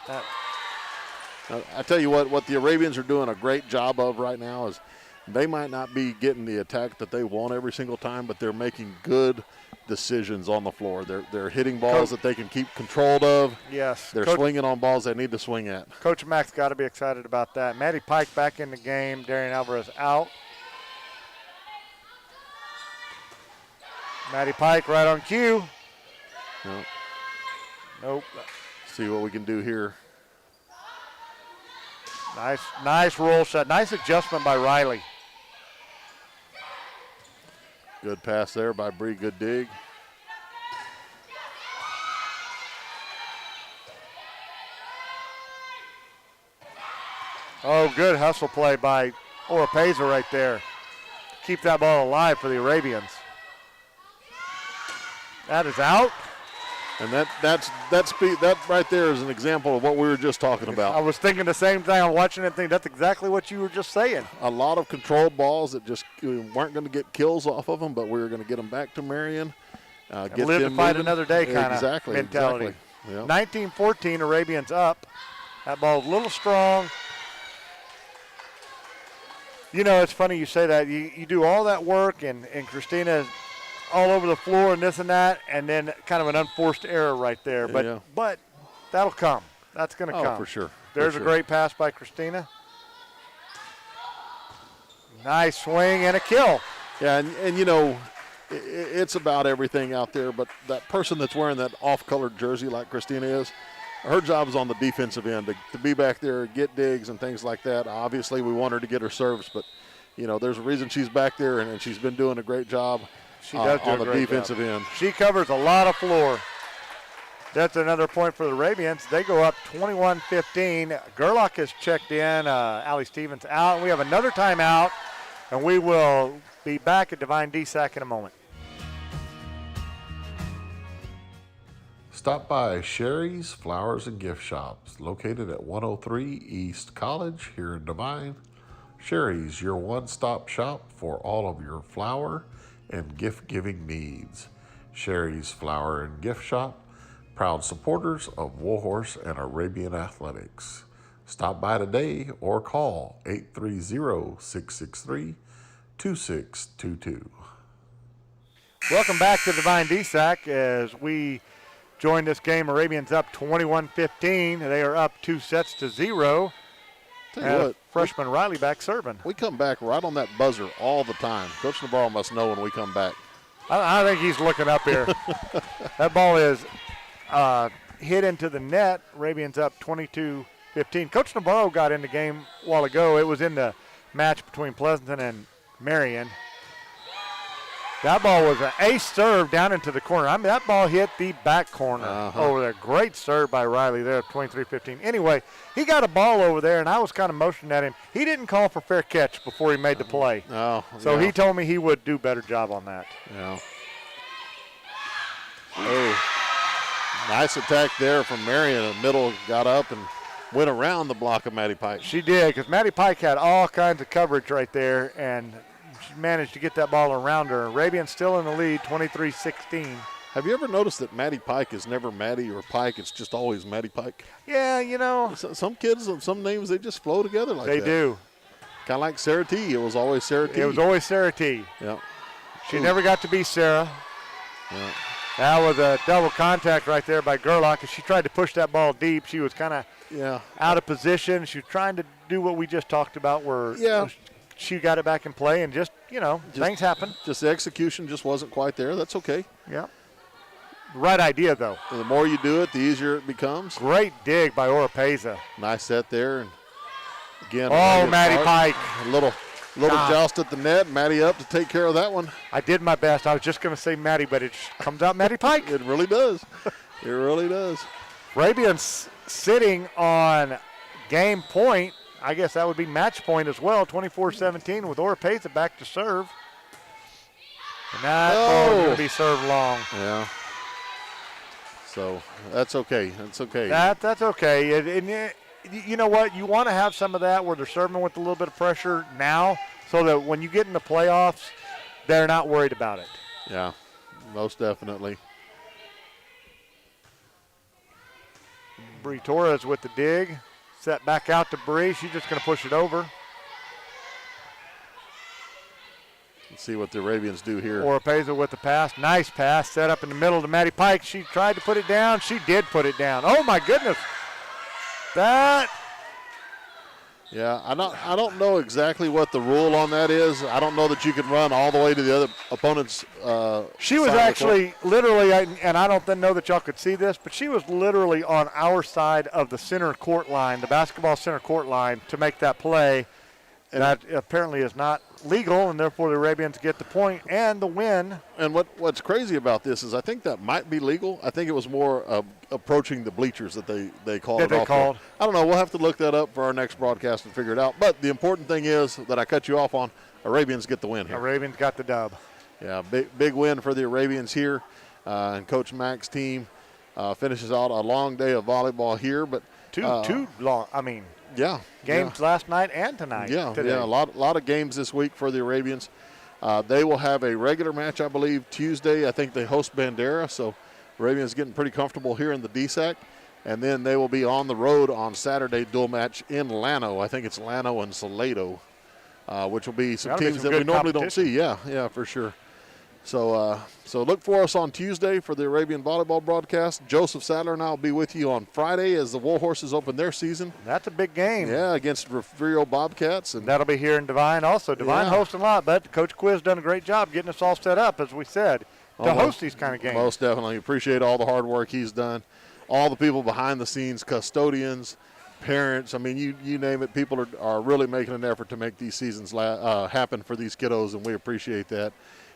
I tell you what the Arabians are doing a great job of right now is they might not be getting the attack that they want every single time, but they're making good decisions on the floor. They're hitting balls that they can keep control of. Yes. They're swinging on balls they need to swing at. Coach Mack's got to be excited about that. Maddie Pike back in the game. Darian Alvarez out. Maddie Pike right on cue. Nope. See what we can do here. Nice roll shot. Nice adjustment by Riley. Good pass there by Bree. Good dig. Oh, good hustle play by Oropeza right there. Keep that ball alive for the Arabians. That is out. And that right there is an example of what we were just talking about. I was thinking the same thing. I'm watching it and thinking that's exactly what you were just saying. A lot of controlled balls that just weren't going to get kills off of them, but we were going to get them back to Marion. Get live to them fight moving. another day kind of mentality. Exactly. Yep. 19-14, Arabians up. That ball's a little strong. You know, it's funny you say that. You do all that work, and Christina all over the floor and this and that, and then kind of an unforced error right there. But that'll come. That's going to come. Oh, for sure. There's a great pass by Christina. Nice swing and a kill. Yeah, and you know, it's about everything out there, but that person that's wearing that off-colored jersey like Christina is, her job is on the defensive end to be back there, get digs and things like that. Obviously, we want her to get her serves, but, you know, there's a reason she's back there, and she's been doing a great job. She does do on a the great defensive job. end. She covers a lot of floor. That's another point for the Arabians. They go up 21-15. Gerlach has checked in. Allie Stevens out. We have another timeout, and we will be back at Devine DSAC in a moment. Stop by Sherry's Flowers and Gift Shops, located at 103 East College here in Devine. Sherry's, your one-stop shop for all of your flower and gift-giving needs. Sherry's Flower and Gift Shop, proud supporters of Warhorse and Arabian Athletics. Stop by today or call 830-663-2622. Welcome back to Devine DSAC as we join this game. Arabians up 21-15. They are up 2-0. Tell you what, freshman Riley back serving. we come back right on that buzzer all the time. Coach Navarro must know when we come back. I think he's looking up here. That ball is hit into the net. Arabians up 22-15. Coach Navarro got in the game a while ago. It was in the match between Pleasanton and Marion. That ball was an ace serve down into the corner. I mean, that ball hit the back corner over there. Great serve by Riley there, 23-15. Anyway, he got a ball over there, and I was kind of motioning at him. He didn't call for fair catch before he made the play. So he told me he would do a better job on that. Yeah. Oh, nice attack there from Marion. The middle got up and went around the block of Maddie Pike. She did, because Maddie Pike had all kinds of coverage right there, and she managed to get that ball around her. Arabians still in the lead, 23-16. Have you ever noticed that Maddie Pike is never Maddie or Pike? It's just always Maddie Pike. Yeah, you know. Some kids, some names, they just flow together like that. They do. Kind of like Sarah T. It was always Sarah T. It was always Sarah T. Yeah. She never got to be Sarah. Yeah. That was a double contact right there by Gerlach. She tried to push that ball deep. She was kind of out of position. She was trying to do what we just talked about where she got it back in play and just things happen. Just the execution just wasn't quite there. That's okay. Yeah. Right idea, though. The more you do it, the easier it becomes. Great dig by Oropeza. Nice set there. And again, Maddie Pike. A little joust at the net. Maddie up to take care of that one. I did my best. I was just going to say Maddie, but it comes out Maddie Pike. It really does. It really does. Arabians sitting on game point. I guess that would be match point as well, 24-17 with Oropeza back to serve. And that ball is going to be served long. Yeah. So that's okay. That's okay. That's okay. you know what? You want to have some of that where they're serving with a little bit of pressure now so that when you get in the playoffs, they're not worried about it. Yeah, most definitely. Bree Torres with the dig. Set back out to Bree. She's just going to push it over. Let's see what the Arabians do here. Oropeza with the pass. Nice pass. Set up in the middle to Maddie Pike. She tried to put it down. She did put it down. Oh, my goodness. That. Yeah, I don't know exactly what the rule on that is. I don't know that you can run all the way to the other opponent's She was side of the actually literally, and I don't know that y'all could see this, but she was literally on our side of the center court line, the basketball center court line, to make that play. And that apparently is not legal, and therefore the Arabians get the point and the win. And what's crazy about this is I think that might be legal. I think it was more approaching the bleachers that they called it off. Called. I don't know. We'll have to look that up for our next broadcast and figure it out. But the important thing is that I cut you off on, Arabians get the win here. Arabians got the dub. Yeah, big win for the Arabians here. And Coach Mack's team finishes out a long day of volleyball here. But Two long, games last night and tonight. Today. Yeah, a lot of games this week for the Arabians. They will have a regular match, I believe, Tuesday. I think they host Bandera, so Arabians getting pretty comfortable here in the DSAC. And then they will be on the road on Saturday, dual match in Llano. I think it's Llano and Salado, which will be some teams that we normally don't see. Yeah, for sure. So look for us on Tuesday for the Arabian Volleyball broadcast. Joseph Sadler and I will be with you on Friday as the Warhorses open their season. That's a big game. Yeah, against Refugio Bobcats. And that'll be here in Devine also. Devine hosting a lot, but Coach Quiz done a great job getting us all set up, as we said, to host these kind of games. Most definitely. Appreciate all the hard work he's done. All the people behind the scenes, custodians, parents. I mean, you name it. People are really making an effort to make these seasons happen for these kiddos, and we appreciate that.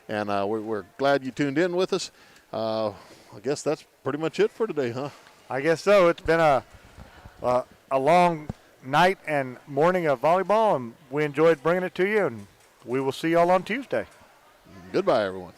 And we're glad you tuned in with us. I guess that's pretty much it for today, huh? I guess so. It's been a long night and morning of volleyball, and we enjoyed bringing it to you, and we will see y'all on Tuesday. Goodbye, everyone.